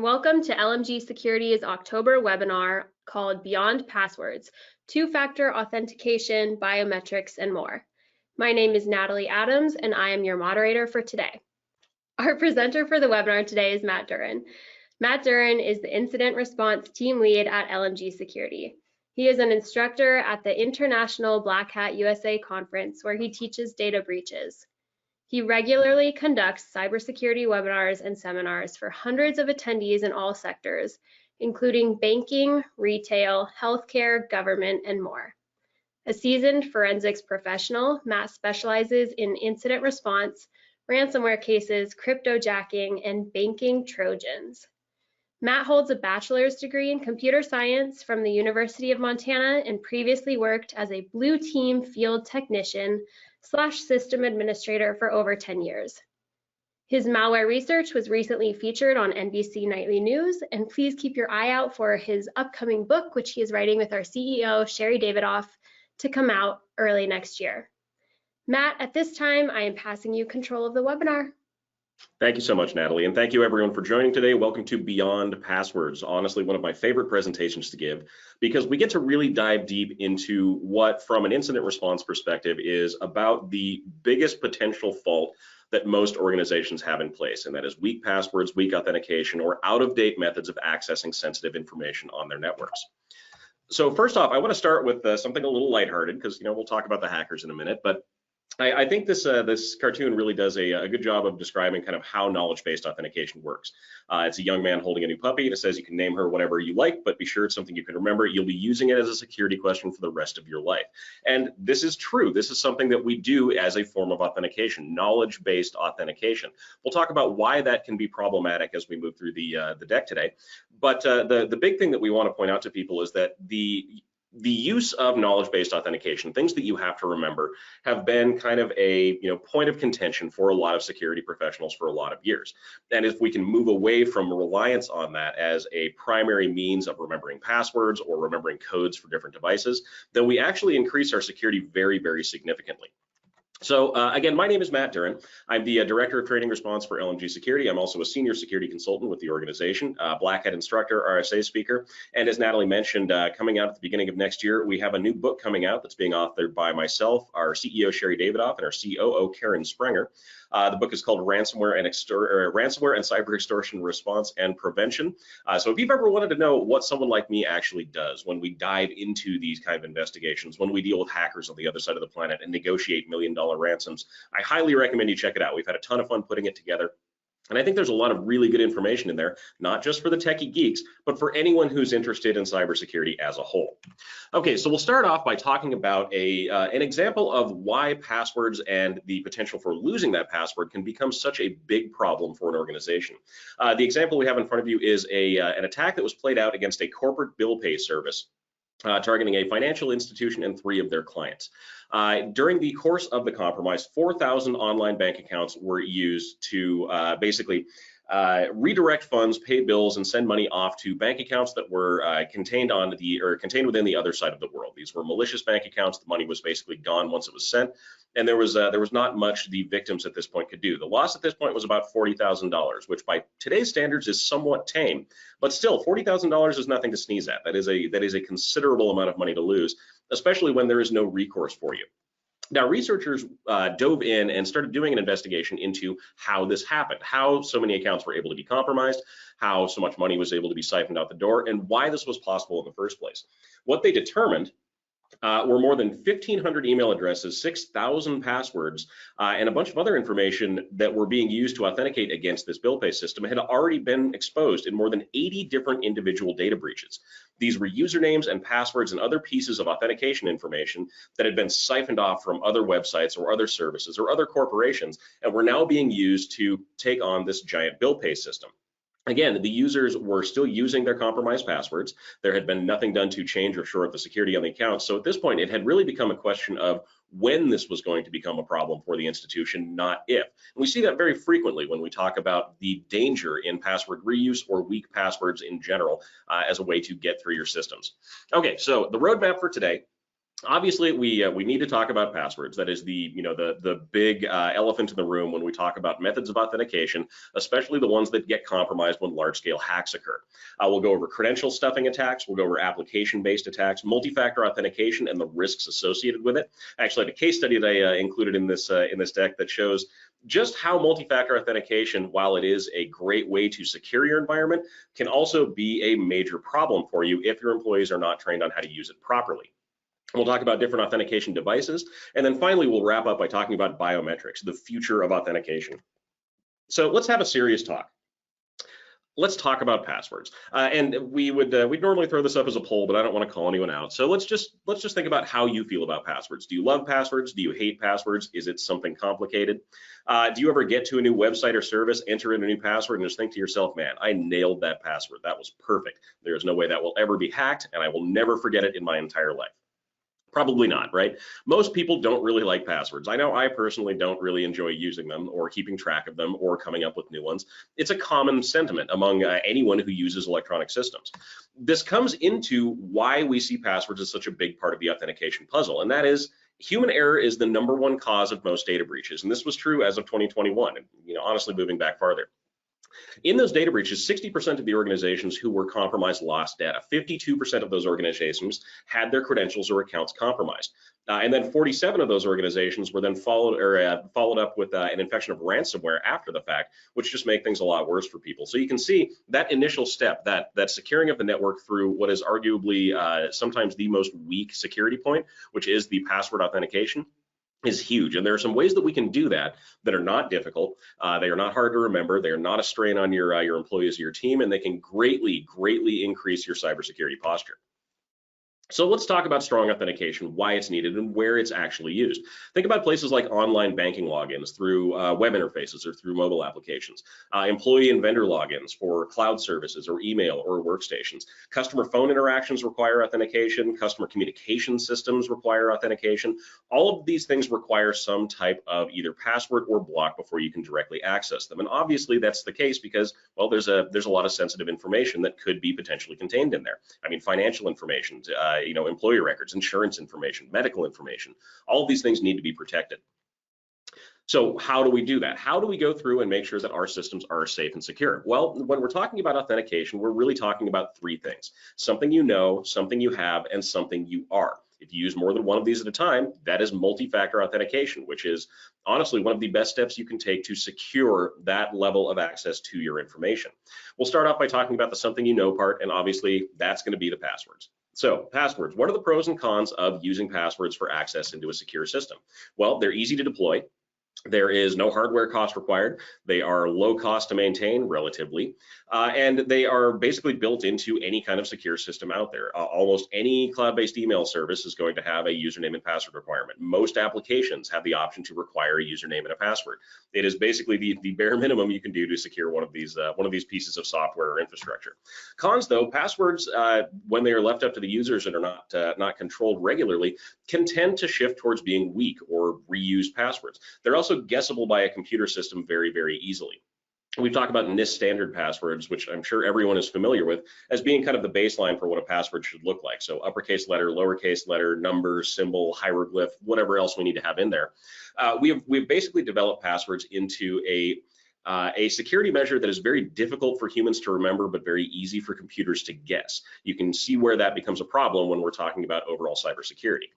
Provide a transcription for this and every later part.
Welcome to LMG Security's October webinar called Beyond Passwords, Two-Factor Authentication, Biometrics, and More. My name is Natalie Adams, and I am your moderator for today. Our presenter for the webinar today is Matt Duran. Matt Duran is the Incident Response Team Lead at LMG Security. He is an instructor at the International Black Hat USA Conference, where he teaches data breaches. He regularly conducts cybersecurity webinars and seminars for hundreds of attendees in all sectors, including banking, retail, healthcare, government, and more. A seasoned forensics professional, Matt specializes in incident response, ransomware cases, cryptojacking, and banking Trojans. Matt holds a bachelor's degree in computer science from the University of Montana and previously worked as a blue team field technician / system administrator for over 10 years. His malware research was recently featured on NBC Nightly News, and please keep your eye out for his upcoming book, which he is writing with our CEO, Sherry Davidoff, to come out early next year. Matt, at this time, I am passing you control of the webinar. Thank you so much, Natalie, and thank you everyone for joining today. Welcome to Beyond Passwords, honestly one of my favorite presentations to give, because we get to really dive deep into what, from an incident response perspective, is about the biggest potential fault that most organizations have in place, and that is weak passwords, weak authentication, or out-of-date methods of accessing sensitive information on their networks. So first off, I want to start with something a little lighthearted, because we'll talk about the hackers in a minute, but I think this cartoon really does a good job of describing kind of how knowledge-based authentication works. It's a young man holding a new puppy, and it says you can name her whatever you like, but be sure it's something you can remember. You'll be using it as a security question for the rest of your life. And this is true. This is something that we do as a form of authentication, knowledge-based authentication. We'll talk about why that can be problematic as we move through the deck today. But the big thing that we want to point out to people is that the use of knowledge-based authentication, things that you have to remember, have been kind of a point of contention for a lot of security professionals for a lot of years. And if we can move away from reliance on that as a primary means of remembering passwords or remembering codes for different devices, then we actually increase our security very, very significantly. So again, my name is Matt Duran. I'm the Director of Training Response for LMG Security. I'm also a Senior Security Consultant with the organization, Black Hat Instructor, RSA Speaker. And as Natalie mentioned, coming out at the beginning of next year, we have a new book coming out that's being authored by myself, our CEO, Sherry Davidoff, and our COO, Karen Sprenger. The book is called Ransomware and Cyber Extortion Response and Prevention. So if you've ever wanted to know what someone like me actually does when we dive into these kind of investigations, when we deal with hackers on the other side of the planet and negotiate million-dollar ransoms, I highly recommend you check it out. We've had a ton of fun putting it together. And I think there's a lot of really good information in there, not just for the techie geeks, but for anyone who's interested in cybersecurity as a whole. Okay, so we'll start off by talking about an example of why passwords and the potential for losing that password can become such a big problem for an organization. The example we have in front of you is an attack that was played out against a corporate bill pay service targeting a financial institution and 3 of their clients. During the course of the compromise, 4,000 online bank accounts were used to basically redirect funds, pay bills, and send money off to bank accounts that were contained within the other side of the world. These were malicious bank accounts. The money was basically gone once it was sent, and there was not much the victims at this point could do. The loss at this point was about $40,000, which by today's standards is somewhat tame, but still $40,000 is nothing to sneeze at. That is a considerable amount of money to lose, especially when there is no recourse for you. Now, researchers dove in and started doing an investigation into how this happened, how so many accounts were able to be compromised, how so much money was able to be siphoned out the door, and why this was possible in the first place. What they determined were more than 1,500 email addresses, 6,000 passwords, and a bunch of other information that were being used to authenticate against this bill pay system had already been exposed in more than 80 different individual data breaches. These were usernames and passwords and other pieces of authentication information that had been siphoned off from other websites or other services or other corporations and were now being used to take on this giant bill pay system. Again, the users were still using their compromised passwords. There had been nothing done to change or shore up the security on the account. So at this point, it had really become a question of when this was going to become a problem for the institution, not if. And we see that very frequently when we talk about the danger in password reuse or weak passwords in general as a way to get through your systems. Okay, so the roadmap for today. Obviously, we need to talk about passwords. That is the big elephant in the room when we talk about methods of authentication, especially the ones that get compromised when large-scale hacks occur. We'll go over credential stuffing attacks. We'll go over application-based attacks, multi-factor authentication, and the risks associated with it. I actually have a case study that I included in this deck that shows just how multi-factor authentication, while it is a great way to secure your environment, can also be a major problem for you if your employees are not trained on how to use it properly. We'll talk about different authentication devices, and then finally we'll wrap up by talking about biometrics, the future of authentication. So let's have a serious talk. Let's talk about passwords, and we'd normally throw this up as a poll, but I don't want to call anyone out. So let's just think about how you feel about passwords. Do you love passwords? Do you hate passwords? Is it something complicated? Do you ever get to a new website or service, enter in a new password, and just think to yourself, man, I nailed that password. That was perfect. There is no way that will ever be hacked, and I will never forget it in my entire life. Probably not, right? Most people don't really like passwords. I know I personally don't really enjoy using them or keeping track of them or coming up with new ones. It's a common sentiment among anyone who uses electronic systems. This comes into why we see passwords as such a big part of the authentication puzzle, and that is human error is the #1 cause of most data breaches, and this was true as of 2021, and honestly moving back farther. In those data breaches, 60% of the organizations who were compromised lost data. 52% of those organizations had their credentials or accounts compromised. And then 47 of those organizations were then followed up with an infection of ransomware after the fact, which just make things a lot worse for people. So you can see that initial step, that securing of the network through what is arguably sometimes the most weak security point, which is the password authentication, is huge. And there are some ways that we can do that are not difficult. They are not hard to remember. They are not a strain on your employees or your team, and they can greatly increase your cybersecurity posture. So let's talk about strong authentication, why it's needed, and where it's actually used. Think about places like online banking logins through web interfaces or through mobile applications, employee and vendor logins for cloud services or email or workstations. Customer phone interactions require authentication. Customer communication systems require authentication. All of these things require some type of either password or block before you can directly access them. And obviously that's the case because, well, there's a lot of sensitive information that could be potentially contained in there. I mean, financial information, employee records, insurance information, medical information, all of these things need to be protected. So how do we do that? How do we go through and make sure that our systems are safe and secure? Well, when we're talking about authentication, we're really talking about 3 things: something you know, something you have, and something you are. If you use more than one of these at a time, that is multi-factor authentication, which is honestly one of the best steps you can take to secure that level of access to your information. We'll start off by talking about the something you know part, and obviously that's going to be the passwords. So passwords, what are the pros and cons of using passwords for access into a secure system? Well, they're easy to deploy. There is no hardware cost required. They are low cost to maintain relatively, and they are basically built into any kind of secure system out there. Almost any cloud-based email service is going to have a username and password requirement. Most applications have the option to require a username and a password. It is basically the bare minimum you can do to secure one of these pieces of software or infrastructure. Cons, though, passwords, when they are left up to the users and are not controlled regularly, can tend to shift towards being weak or reused passwords. They're also guessable by a computer system very easily. We've talked about NIST standard passwords, which I'm sure everyone is familiar with, as being kind of the baseline for what a password should look like. So uppercase letter, lowercase letter, number, symbol, hieroglyph, whatever else we need to have in there. We've basically developed passwords into a security measure that is very difficult for humans to remember, but very easy for computers to guess. You can see where that becomes a problem when we're talking about overall cybersecurity.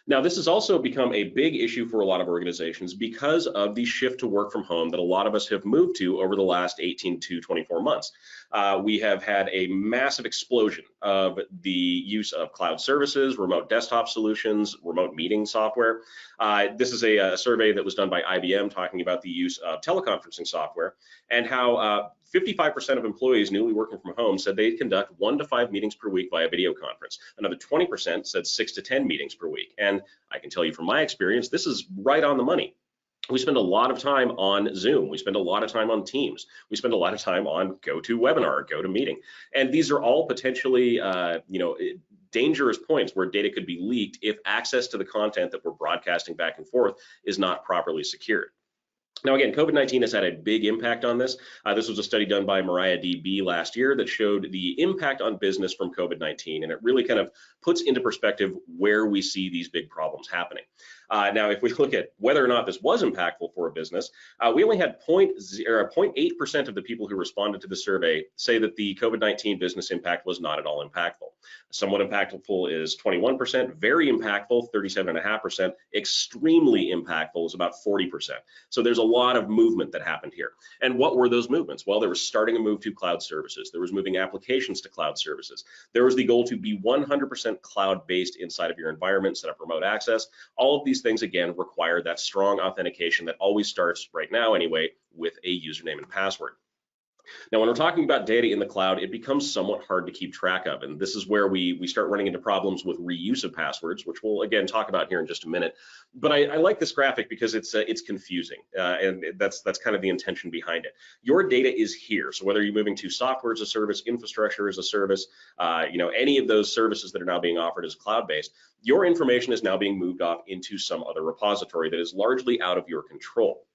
Now, this has also become a big issue for a lot of organizations because of the shift to work from home that a lot of us have moved to over the last 18 to 24 months. We have had a massive explosion of the use of cloud services, remote desktop solutions, remote meeting software. This is a survey that was done by IBM talking about the use of teleconferencing software and how 55% of employees newly working from home said they'd conduct 1 to 5 meetings per week via video conference. Another 20% said 6 to 10 meetings per week. And I can tell you from my experience, this is right on the money. We spend a lot of time on Zoom. We spend a lot of time on Teams. We spend a lot of time on GoToWebinar, GoToMeeting. And these are all potentially, dangerous points where data could be leaked if access to the content that we're broadcasting back and forth is not properly secured. Now, again, COVID-19 has had a big impact on this. This was a study done by Mariah DB last year that showed the impact on business from COVID-19, and it really kind of puts into perspective where we see these big problems happening. Now, if we look at whether or not this was impactful for a business, we only had 0.8% of the people who responded to the survey say that the COVID-19 business impact was not at all impactful. Somewhat impactful is 21%, very impactful, 37.5%, extremely impactful is about 40%. So there's a lot of movement that happened here. And what were those movements? Well, there was starting a move to cloud services. There was moving applications to cloud services. There was the goal to be 100% cloud-based inside of your environment, set up remote access. All of these things, again, require that strong authentication that always starts, right now anyway, with a username and password. Now, when we're talking about data in the cloud, it becomes somewhat hard to keep track of, and this is where we start running into problems with reuse of passwords, which we'll again talk about here in just a minute. But I like this graphic because it's confusing, and that's kind of the intention behind it. Your data is here, so whether you're moving to software as a service, infrastructure as a service, any of those services that are now being offered as cloud-based, your information is now being moved off into some other repository that is largely out of your control.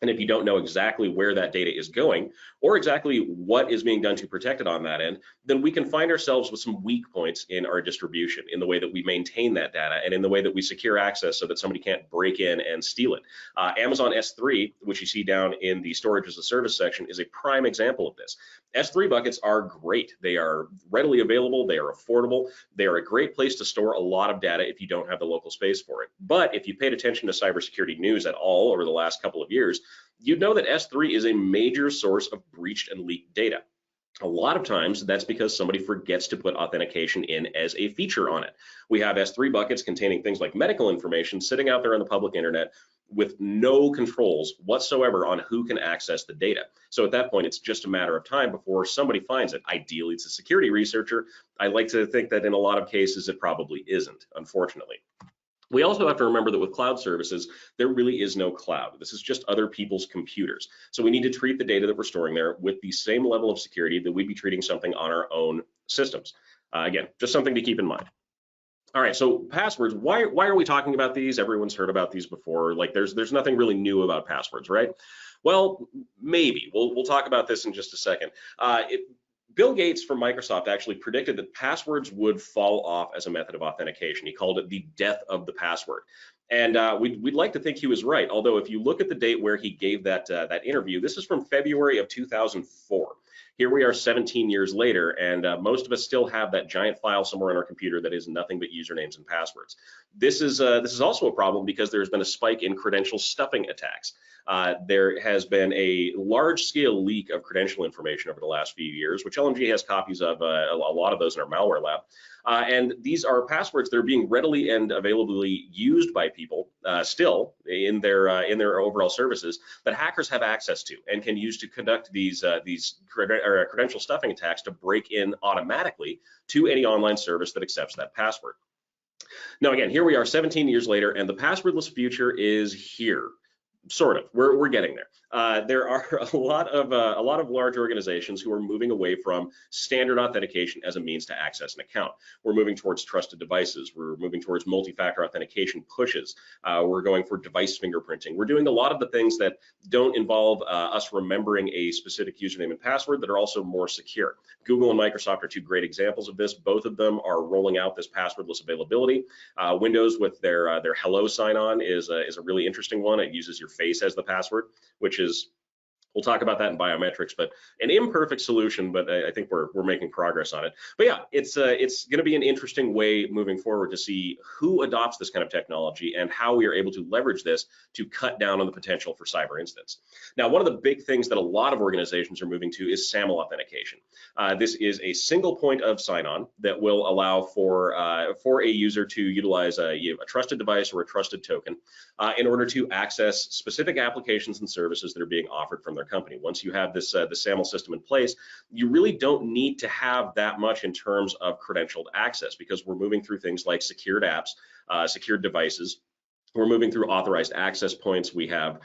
And if you don't know exactly where that data is going or exactly what is being done to protect it on that end, then we can find ourselves with some weak points in our distribution, in the way that we maintain that data and in the way that we secure access so that somebody can't break in and steal it. Amazon S3, which you see down in the storage as a service section, is a prime example of this. S3 buckets are great. They are readily available. They are affordable. They are a great place to store a lot of data if you don't have the local space for it. But if you paid attention to cybersecurity news at all over the last couple of years, you'd know that S3 is a major source of breached and leaked data. A lot of times that's because somebody forgets to put authentication in as a feature on it. We have S3 buckets containing things like medical information sitting out there on the public internet with no controls whatsoever on who can access the data. So at that point, it's just a matter of time before somebody finds it. Ideally, it's a security researcher. I like to think that in a lot of cases, it probably isn't, unfortunately. We also have to remember that with cloud services, there really is no cloud. This is just other people's computers. So we need to treat the data that we're storing there with the same level of security that we'd be treating something on our own systems. Again, just something to keep in mind. All right, so passwords, why are we talking about these? Everyone's heard about these before. Like there's nothing really new about passwords, right? Well, maybe. We'll talk about this in just a second. Bill Gates from Microsoft actually predicted that passwords would fall off as a method of authentication. He called it the death of the password. And we'd like to think he was right, although if you look at the date where he gave that interview, this is from February of 2004. Here we are 17 years later, and most of us still have that giant file somewhere on our computer that is nothing but usernames and passwords. This is also a problem because there's been a spike in credential stuffing attacks. There has been a large-scale leak of credential information over the last few years, which LMG has copies of a lot of those in our malware lab. And these are passwords that are being readily and availably used by people still in their overall services that hackers have access to and can use to conduct these credential stuffing attacks to break in automatically to any online service that accepts that password. Now, again, here we are 17 years later, and the passwordless future is here. Sort of, we're getting there. There are a lot of large organizations who are moving away from standard authentication as a means to access an account. We're moving towards trusted devices. We're moving towards multi-factor authentication pushes. We're going for device fingerprinting. We're doing a lot of the things that don't involve us remembering a specific username and password that are also more secure. Google and Microsoft are two great examples of this. Both of them are rolling out this passwordless availability. Windows with their Hello sign-on is a really interesting one. It uses your face as the password, which is, we'll talk about that in biometrics, but an imperfect solution, but I think we're making progress on it. But yeah, it's going to be an interesting way moving forward to see who adopts this kind of technology and how we are able to leverage this to cut down on the potential for cyber incidents. Now, one of the big things that a lot of organizations are moving to is SAML authentication. This is a single point of sign-on that will allow for a user to utilize a trusted device or a trusted token in order to access specific applications and services that are being offered from their company. Once you have this the SAML system in place, you really don't need to have that much in terms of credentialed access because we're moving through things like secured apps, secured devices. We're moving through authorized access points. We have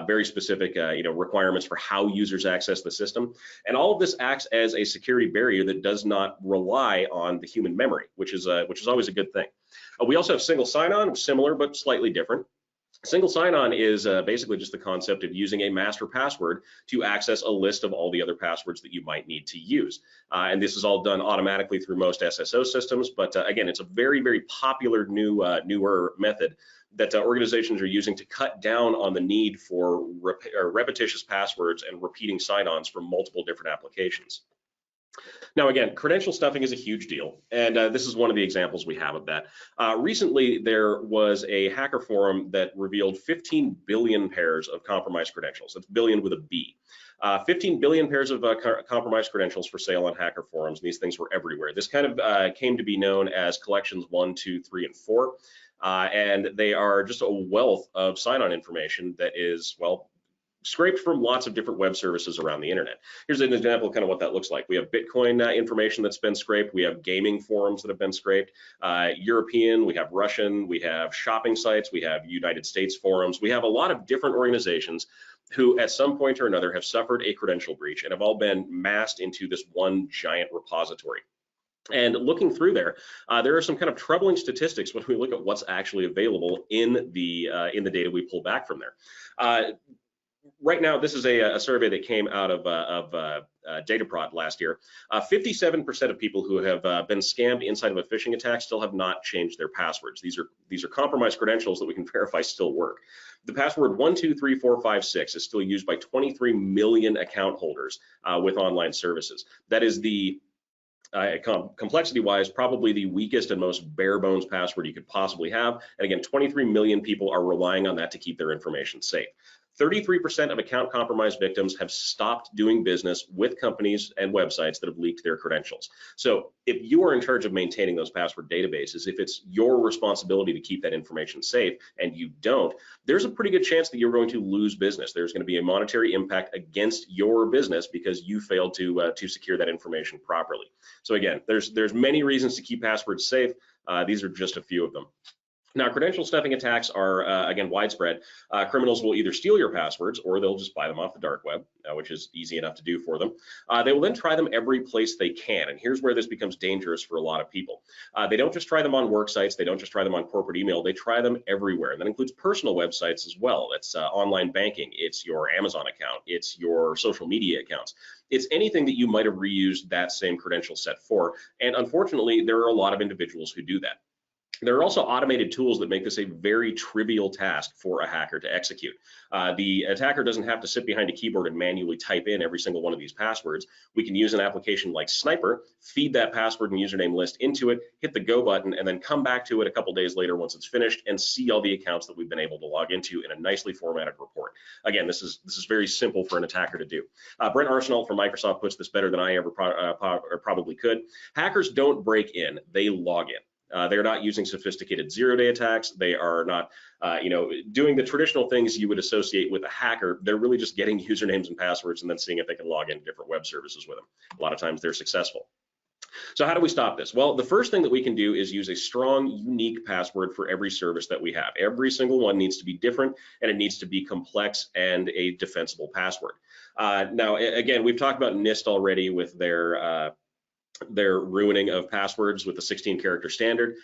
very specific requirements for how users access the system. And all of this acts as a security barrier that does not rely on the human memory, which is always a good thing. We also have single sign-on, similar but slightly different. Single sign-on is basically just the concept of using a master password to access a list of all the other passwords that you might need to use. And this is all done automatically through most SSO systems, but again, it's a very, very popular newer method that organizations are using to cut down on the need for repetitious passwords and repeating sign-ons from multiple different applications. Now, again, credential stuffing is a huge deal, and this is one of the examples we have of that. Recently, there was a hacker forum that revealed 15 billion pairs of compromised credentials. That's billion with a B. 15 billion pairs of compromised credentials for sale on hacker forums. These things were everywhere. This kind of came to be known as collections 1, 2, 3, and 4, and they are just a wealth of sign-on information that is, well, scraped from lots of different web services around the internet. Here's an example of kind of what that looks like. We have Bitcoin information that's been scraped. We have gaming forums that have been scraped. European, we have Russian, we have shopping sites, we have United States forums. We have a lot of different organizations who at some point or another have suffered a credential breach and have all been massed into this one giant repository. And looking through there, there are some kind of troubling statistics when we look at what's actually available in the data we pull back from there. Right now, this is a survey that came out of Dataprod last year. 57% of people who have been scammed inside of a phishing attack still have not changed their passwords. These are compromised credentials that we can verify still work. The password 123456 is still used by 23 million account holders with online services. That is the complexity-wise, probably the weakest and most bare bones password you could possibly have. And again, 23 million people are relying on that to keep their information safe. 33% of account compromise victims have stopped doing business with companies and websites that have leaked their credentials. So if you are in charge of maintaining those password databases, if it's your responsibility to keep that information safe and you don't, there's a pretty good chance that you're going to lose business. There's going to be a monetary impact against your business because you failed to secure that information properly. So again, there's many reasons to keep passwords safe. These are just a few of them. Now, credential stuffing attacks are, again, widespread. Criminals will either steal your passwords or they'll just buy them off the dark web, which is easy enough to do for them. They will then try them every place they can. And here's where this becomes dangerous for a lot of people. They don't just try them on work sites. They don't just try them on corporate email. They try them everywhere. And that includes personal websites as well. It's online banking. It's your Amazon account. It's your social media accounts. It's anything that you might have reused that same credential set for. And unfortunately, there are a lot of individuals who do that. There are also automated tools that make this a very trivial task for a hacker to execute. The attacker doesn't have to sit behind a keyboard and manually type in every single one of these passwords. We can use an application like Sniper, feed that password and username list into it, hit the go button, and then come back to it a couple days later once it's finished and see all the accounts that we've been able to log into in a nicely formatted report. Again, this is very simple for an attacker to do. Brent Arsenault from Microsoft puts this better than I ever probably could. Hackers don't break in, they log in. They're not using sophisticated zero-day attacks. They are not, doing the traditional things you would associate with a hacker. They're really just getting usernames and passwords and then seeing if they can log into different web services with them. A lot of times they're successful. So how do we stop this? Well, the first thing that we can do is use a strong, unique password for every service that we have. Every single one needs to be different, and it needs to be complex and a defensible password. Now, again, we've talked about NIST already with their ruining of passwords with the 16-character standard.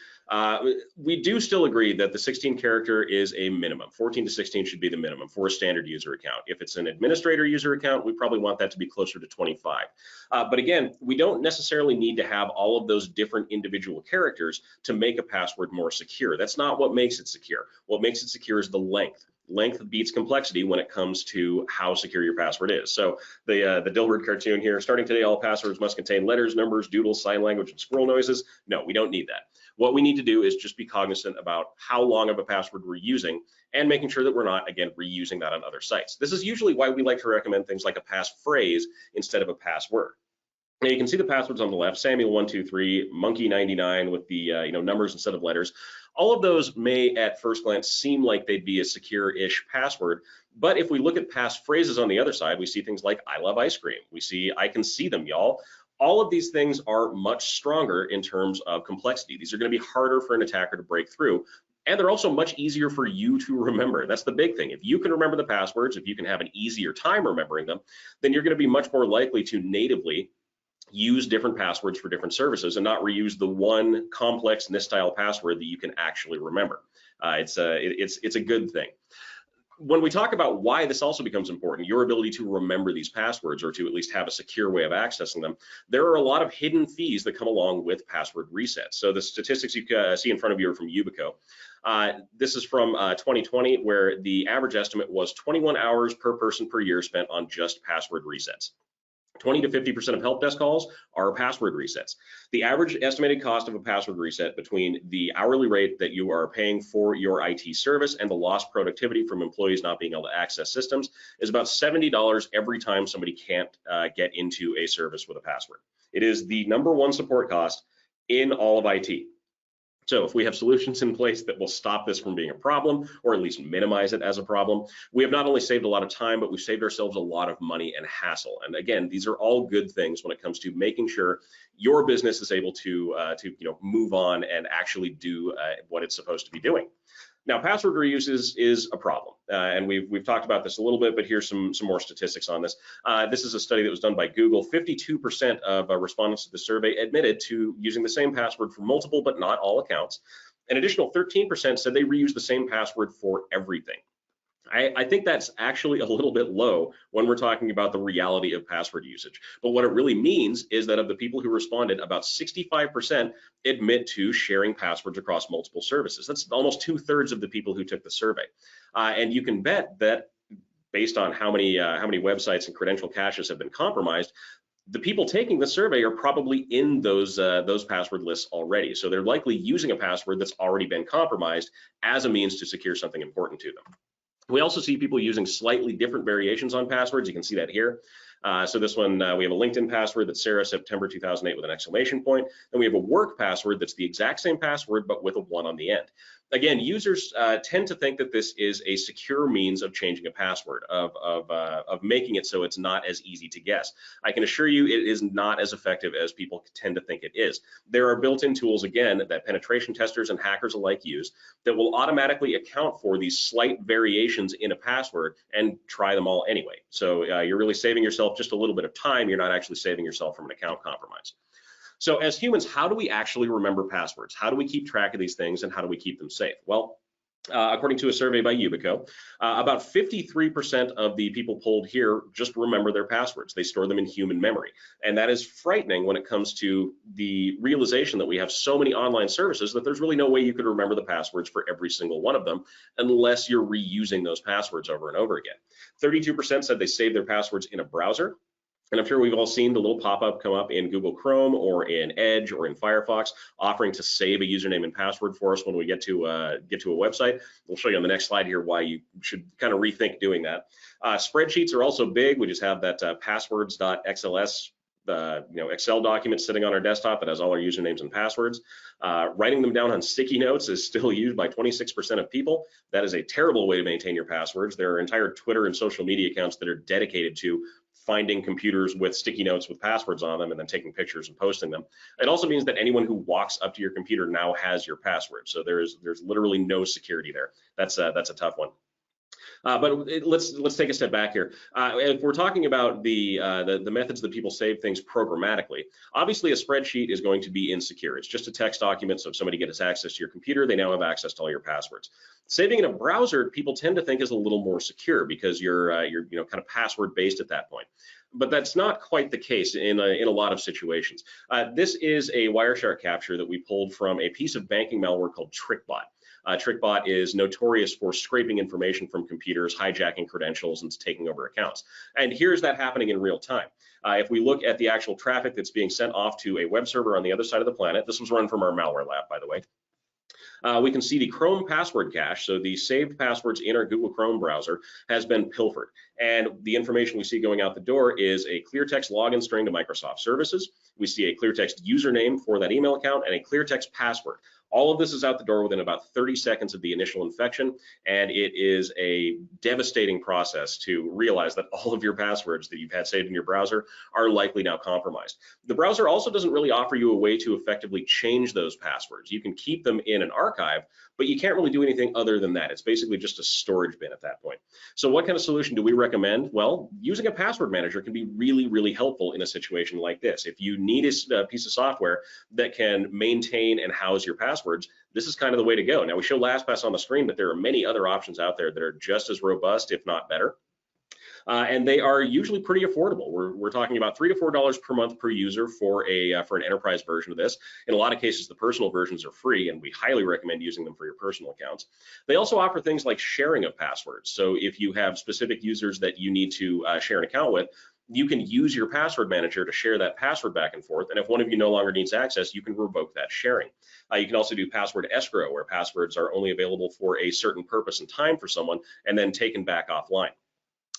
We do still agree that the 16-character is a minimum. 14 to 16 should be the minimum for a standard user account. If it's an administrator user account, we probably want that to be closer to 25. But again, we don't necessarily need to have all of those different individual characters to make a password more secure. That's not what makes it secure. What makes it secure is the length. Length beats complexity when it comes to how secure your password is. So the Dilbert cartoon here, starting today, all passwords must contain letters, numbers, doodles, sign language, and squirrel noises. No, we don't need that. What we need to do is just be cognizant about how long of a password we're using and making sure that we're not, again, reusing that on other sites. This is usually why we like to recommend things like a passphrase instead of a password. Now you can see the passwords on the left, Samuel123, Monkey99 with the numbers instead of letters. All of those may at first glance seem like they'd be a secure-ish password, but if we look at passphrases on the other side, we see things like I love ice cream. We see I can see them, y'all. All of these things are much stronger in terms of complexity. These are going to be harder for an attacker to break through. And they're also much easier for you to remember. That's the big thing. If you can remember the passwords, if you can have an easier time remembering them, then you're going to be much more likely to natively use different passwords for different services and not reuse the one complex NIST-style password that you can actually remember. It's a good thing. When we talk about why this also becomes important, your ability to remember these passwords or to at least have a secure way of accessing them, there are a lot of hidden fees that come along with password resets. So the statistics you see in front of you are from Yubikey. This is from 2020, where the average estimate was 21 hours per person per year spent on just password resets. 20 to 50% of help desk calls are password resets. The average estimated cost of a password reset between the hourly rate that you are paying for your IT service and the lost productivity from employees not being able to access systems is about $70 every time somebody can't get into a service with a password. It is the #1 support cost in all of IT. So if we have solutions in place that will stop this from being a problem, or at least minimize it as a problem, we have not only saved a lot of time, but we've saved ourselves a lot of money and hassle. And again, these are all good things when it comes to making sure your business is able to move on and actually do what it's supposed to be doing. Now, password reuse is a problem, and we've talked about this a little bit, but here's some more statistics on this. This is a study that was done by Google. 52% of respondents to the survey admitted to using the same password for multiple but not all accounts. An additional 13% said they reuse the same password for everything. I think that's actually a little bit low when we're talking about the reality of password usage. But what it really means is that of the people who responded, about 65% admit to sharing passwords across multiple services. That's almost 2/3 of the people who took the survey. And you can bet that based on how many websites and credential caches have been compromised, the people taking the survey are probably in those password lists already. So they're likely using a password that's already been compromised as a means to secure something important to them. We also see people using slightly different variations on passwords. You can see that here. So this one, we have a LinkedIn password that's Sarah September 2008 with an exclamation point. Then we have a work password that's the exact same password, but with a 1 on the end. Again, users tend to think that this is a secure means of changing a password, of making it so it's not as easy to guess. I can assure you it is not as effective as people tend to think it is. There are built-in tools, again, that penetration testers and hackers alike use that will automatically account for these slight variations in a password and try them all anyway. So you're really saving yourself just a little bit of time. You're not actually saving yourself from an account compromise. So as humans, how do we actually remember passwords? How do we keep track of these things, and how do we keep them safe? Well, according to a survey by Yubikey, about 53% of the people polled here just remember their passwords. They store them in human memory. And that is frightening when it comes to the realization that we have so many online services that there's really no way you could remember the passwords for every single one of them unless you're reusing those passwords over and over again. 32% said they saved their passwords in a browser. And I'm sure we've all seen the little pop-up come up in Google Chrome or in Edge or in Firefox offering to save a username and password for us when we get to a website. We'll show you on the next slide here why you should kind of rethink doing that. Spreadsheets are also big. We just have that passwords.xls Excel document sitting on our desktop that has all our usernames and passwords. Writing them down on sticky notes is still used by 26% of people. That is a terrible way to maintain your passwords. There are entire Twitter and social media accounts that are dedicated to finding computers with sticky notes with passwords on them and then taking pictures and posting them. It also means that anyone who walks up to your computer now has your password. So there's literally no security there. That's a tough one. But let's take a step back here. If we're talking about the methods that people save things programmatically, obviously a spreadsheet is going to be insecure. It's just a text document, so if somebody gets access to your computer, they now have access to all your passwords. Saving in a browser, people tend to think is a little more secure because you're kind of password based at that point. But that's not quite the case in a lot of situations. This is a Wireshark capture that we pulled from a piece of banking malware called TrickBot. TrickBot is notorious for scraping information from computers, hijacking credentials, and taking over accounts. And here's that happening in real time. If we look at the actual traffic that's being sent off to a web server on the other side of the planet, this was run from our malware lab, by the way. We can see the Chrome password cache, so the saved passwords in our Google Chrome browser has been pilfered. And the information we see going out the door is a clear text login string to Microsoft services. We see a clear text username for that email account and a clear text password. All of this is out the door within about 30 seconds of the initial infection, and it is a devastating process to realize that all of your passwords that you've had saved in your browser are likely now compromised. The browser also doesn't really offer you a way to effectively change those passwords. You can keep them in an archive, but you can't really do anything other than that. It's basically just a storage bin at that point. So what kind of solution do we recommend? Well, using a password manager can be really, really helpful in a situation like this. If you need a piece of software that can maintain and house your password, passwords, this is kind of the way to go. Now, we show LastPass on the screen, but there are many other options out there that are just as robust, if not better. And they are usually pretty affordable. We're talking about $3 to $4 per month per user for an enterprise version of this. In a lot of cases, the personal versions are free, and we highly recommend using them for your personal accounts. They also offer things like sharing of passwords. So if you have specific users that you need to share an account with, you can use your password manager to share that password back and forth. And if one of you no longer needs access, you can revoke that sharing. You can also do password escrow, where passwords are only available for a certain purpose and time for someone and then taken back offline.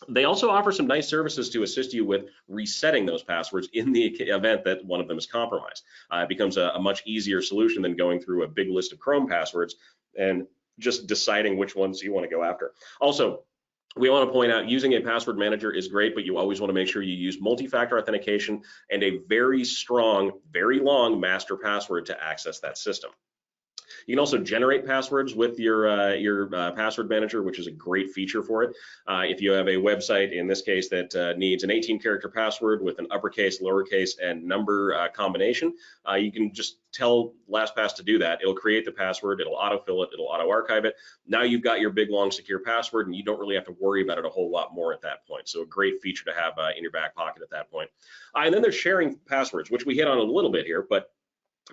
They also offer some nice services to assist you with resetting those passwords in the event that one of them is compromised. It becomes a much easier solution than going through a big list of Chrome passwords and just deciding which ones you want to go after. Also, we want to point out using a password manager is great, but you always want to make sure you use multi-factor authentication and a very strong, very long master password to access that system. You can also generate passwords with your password manager, which is a great feature for it. If you have a website, in this case, that needs an 18-character password with an uppercase, lowercase, and number combination, you can just tell LastPass to do that. It'll create the password, it'll autofill it, it'll auto-archive it. Now you've got your big, long, secure password, and you don't really have to worry about it a whole lot more at that point. So a great feature to have in your back pocket at that point. And then there's sharing passwords, which we hit on a little bit here, but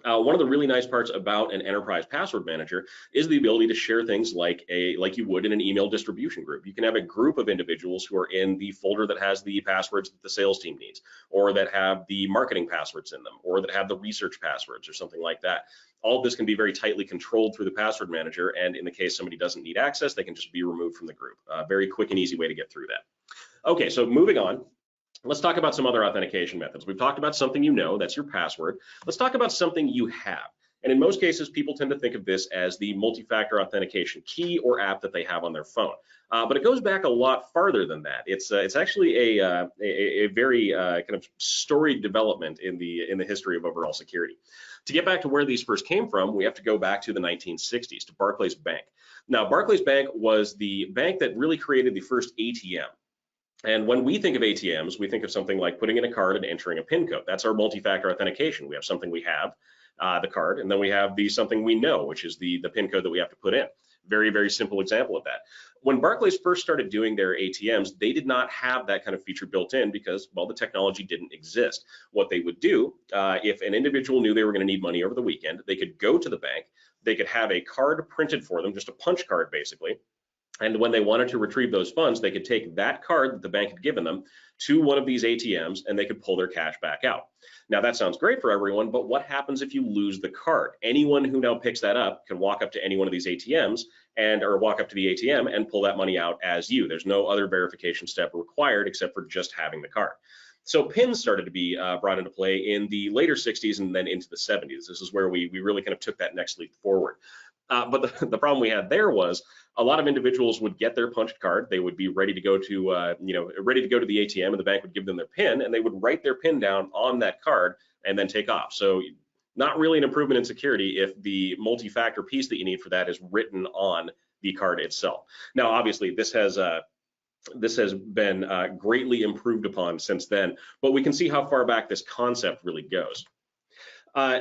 one of the really nice parts about an enterprise password manager is the ability to share things like you would in an email distribution group. You can have a group of individuals who are in the folder that has the passwords that the sales team needs, or that have the marketing passwords in them, or that have the research passwords or something like that. All of this can be very tightly controlled through the password manager, and in the case somebody doesn't need access, they can just be removed from the group. Very quick and easy way to get through that. Okay, so moving on. Let's talk about some other authentication methods. We've talked about something you know, that's your password. Let's talk about something you have. And in most cases, people tend to think of this as the multi-factor authentication key or app that they have on their phone. But it goes back a lot farther than that. It's actually a very kind of storied development in the history of overall security. To get back to where these first came from, we have to go back to the 1960s, to Barclays Bank. Now, Barclays Bank was the bank that really created the first ATM. And when we think of ATMs, we think of something like putting in a card and entering a PIN code. That's our multi-factor authentication. We have something we have, the card, and then we have something we know, which is the PIN code that we have to put in. Very, very simple example of that. When Barclays first started doing their ATMs, they did not have that kind of feature built in because, well, the technology didn't exist. What they would do, if an individual knew they were going to need money over the weekend, they could go to the bank, they could have a card printed for them, just a punch card basically. And when they wanted to retrieve those funds, they could take that card that the bank had given them to one of these ATMs and they could pull their cash back out. Now that sounds great for everyone, but what happens if you lose the card? Anyone who now picks that up can walk up to any one of these ATMs or walk up to the ATM and pull that money out as you. There's no other verification step required except for just having the card. So PINs started to be brought into play in the later 60s and then into the 70s. This is where we really kind of took that next leap forward. But the problem we had there was a lot of individuals would get their punched card. They would be ready to go to, ready to go to the ATM, and the bank would give them their PIN, and they would write their PIN down on that card and then take off. So not really an improvement in security if the multi-factor piece that you need for that is written on the card itself. Now, obviously, this has been greatly improved upon since then, but we can see how far back this concept really goes.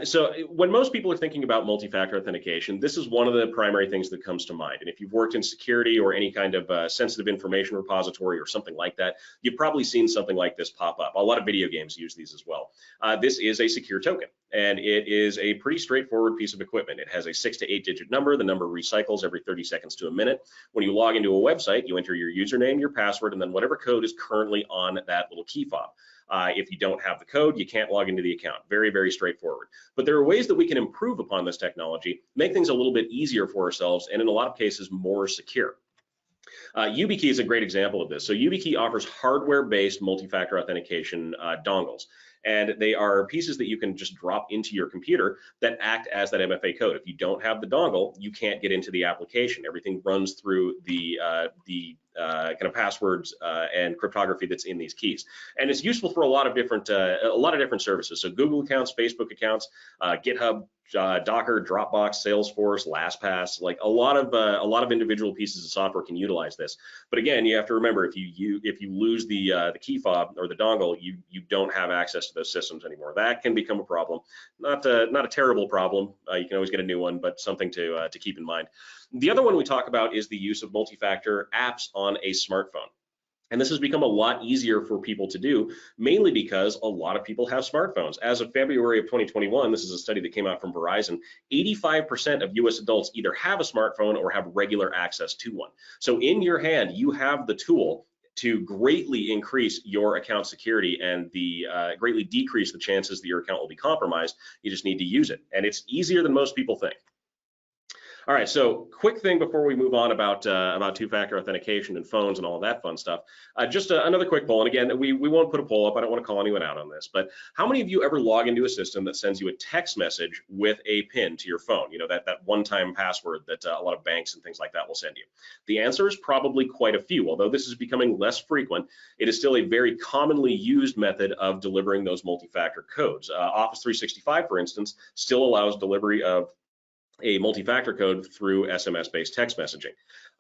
So when most people are thinking about multi-factor authentication, this is one of the primary things that comes to mind. And if you've worked in security or any kind of sensitive information repository or something like that, you've probably seen something like this pop up. A lot of video games use these as well. This is a secure token, and it is a pretty straightforward piece of equipment. It has a 6 to 8 digit number. The number recycles every 30 seconds to a minute. When you log into a website, you enter your username, your password, and then whatever code is currently on that little key fob. If you don't have the code, you can't log into the account. Very, very straightforward. But there are ways that we can improve upon this technology, make things a little bit easier for ourselves, and in a lot of cases, more secure. Yubikey is a great example of this. So Yubikey offers hardware-based multi-factor authentication dongles. And they are pieces that you can just drop into your computer that act as that MFA code. If you don't have the dongle, you can't get into the application. Everything runs through the kind of passwords and cryptography that's in these keys. And it's useful for a lot of different services. So Google accounts, Facebook accounts, GitHub, Docker, Dropbox, Salesforce, LastPass, like a lot of individual pieces of software can utilize this. But again, you have to remember, if you lose the key fob or the dongle, you don't have access to those systems anymore. That can become a problem. Not a terrible problem. You can always get a new one, but something to keep in mind. The other one we talk about is the use of multi-factor apps on a smartphone. And this has become a lot easier for people to do, mainly because a lot of people have smartphones. As of February of 2021, this is a study that came out from Verizon, 85% of US adults either have a smartphone or have regular access to one. So in your hand, you have the tool to greatly increase your account security and greatly decrease the chances that your account will be compromised. You just need to use it. And it's easier than most people think. All right, so quick thing before we move on about two-factor authentication and phones and all of that fun stuff. Just another quick poll, and again, we won't put a poll up. I don't want to call anyone out on this, but how many of you ever log into a system that sends you a text message with a PIN to your phone? You know, that one-time password that a lot of banks and things like that will send you. The answer is probably quite a few. Although this is becoming less frequent, it is still a very commonly used method of delivering those multi-factor codes. Office 365, for instance, still allows delivery of a multi-factor code through SMS-based text messaging.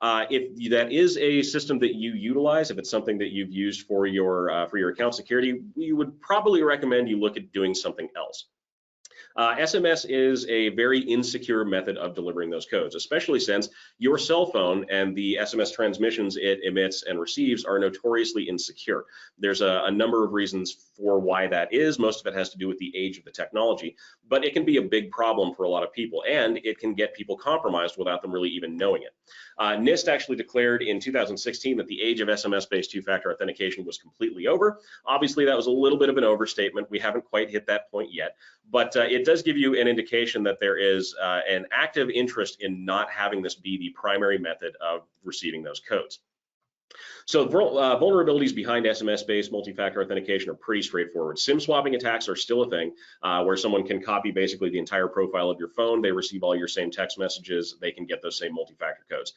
If that is a system that you utilize, if it's something that you've used for your account security, we would probably recommend you look at doing something else. SMS is a very insecure method of delivering those codes, especially since your cell phone and the SMS transmissions it emits and receives are notoriously insecure. There's a number of reasons for why that is. Most of it has to do with the age of the technology, but it can be a big problem for a lot of people, and it can get people compromised without them really even knowing it. NIST actually declared in 2016 that the age of SMS-based two-factor authentication was completely over. Obviously, that was a little bit of an overstatement. We haven't quite hit that point yet, but it does give you an indication that there is an active interest in not having this be the primary method of receiving those codes. So vulnerabilities behind SMS-based multi-factor authentication are pretty straightforward. SIM swapping attacks are still a thing where someone can copy basically the entire profile of your phone. They receive all your same text messages. They can get those same multi-factor codes.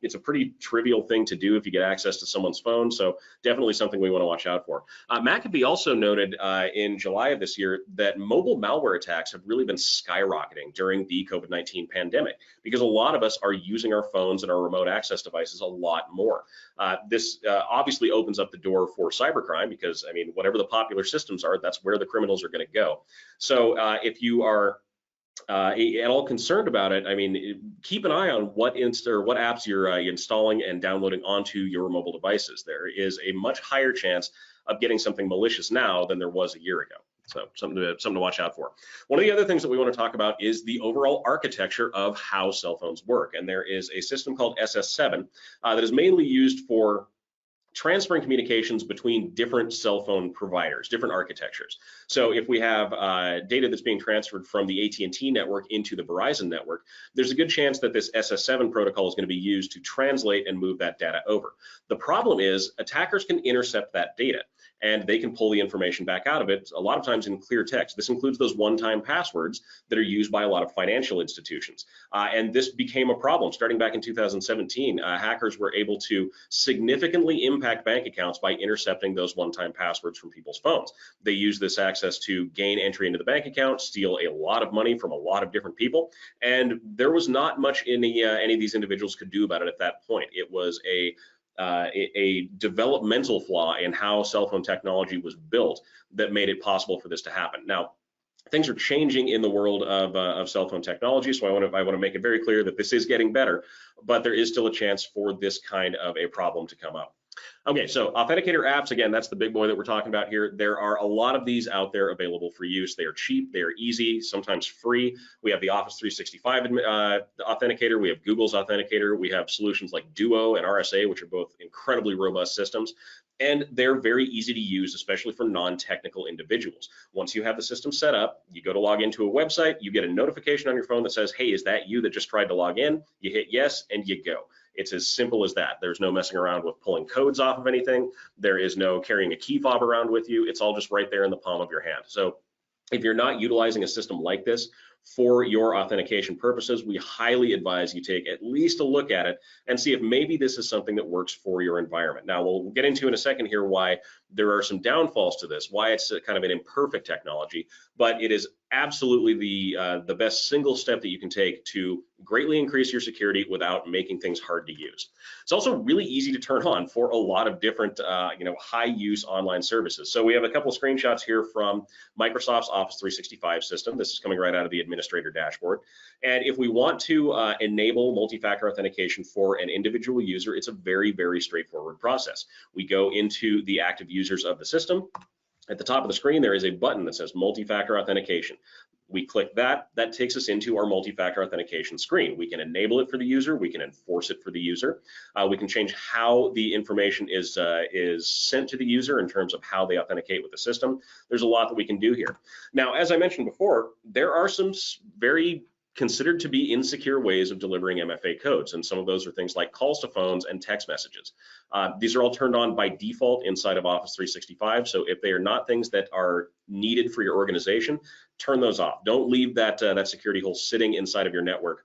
It's a pretty trivial thing to do if you get access to someone's phone, so definitely something we want to watch out for. McAfee also noted in July of this year that mobile malware attacks have really been skyrocketing during the COVID-19 pandemic because a lot of us are using our phones and our remote access devices a lot more. This obviously opens up the door for cybercrime because, I mean, whatever the popular systems are, that's where the criminals are going to go. So if you are at all concerned about it, I mean, keep an eye on what apps you're installing and downloading onto your mobile devices. There is a much higher chance of getting something malicious now than there was a year ago. So something to watch out for. One of the other things that we want to talk about is the overall architecture of how cell phones work. And there is a system called SS7 that is mainly used for transferring communications between different cell phone providers, different architectures. So if we have data that's being transferred from the AT&T network into the Verizon network, there's a good chance that this SS7 protocol is going to be used to translate and move that data over. The problem is attackers can intercept that data and they can pull the information back out of it, a lot of times in clear text. This includes those one-time passwords that are used by a lot of financial institutions. And this became a problem starting back in 2017. Hackers were able to significantly impact bank accounts by intercepting those one-time passwords from people's phones. They used this access to gain entry into the bank account, steal a lot of money from a lot of different people, and there was not much any of these individuals could do about it at that point. It was a developmental flaw in how cell phone technology was built that made it possible for this to happen. Now, things are changing in the world of cell phone technology, so I want to make it very clear that this is getting better, but there is still a chance for this kind of a problem to come up. Okay, so authenticator apps, again, that's the big boy that we're talking about here. There are a lot of these out there available for use. They are cheap, they are easy, sometimes free. We have the Office 365 authenticator, we have Google's authenticator, we have solutions like Duo and RSA, which are both incredibly robust systems, and they're very easy to use, especially for non-technical individuals. Once you have the system set up, you go to log into a website, you get a notification on your phone that says, hey, is that you that just tried to log in? You hit yes, and you go. It's as simple as that. There's no messing around with pulling codes off of anything. There is no carrying a key fob around with you. It's all just right there in the palm of your hand. So if you're not utilizing a system like this, for your authentication purposes, we highly advise you take at least a look at it and see if maybe this is something that works for your environment. Now, we'll get into in a second here why there are some downfalls to this, why it's kind of an imperfect technology, but it is absolutely the best single step that you can take to greatly increase your security without making things hard to use. It's also really easy to turn on for a lot of different high use online services. So we have a couple of screenshots here from Microsoft's Office 365 system. This is coming right out of the administrator dashboard. And if we want to enable multi-factor authentication for an individual user, it's a very, very straightforward process. We go into the active users of the system. At the top of the screen, there is a button that says multi-factor authentication. We click that, that takes us into our multi-factor authentication screen. We can enable it for the user, we can enforce it for the user. We can change how the information is sent to the user in terms of how they authenticate with the system. There's a lot that we can do here. Now, as I mentioned before, there are some very considered to be insecure ways of delivering MFA codes, and some of those are things like calls to phones and text messages. These are all turned on by default inside of Office 365, so if they are not things that are needed for your organization, turn those off. Don't leave that security hole sitting inside of your network,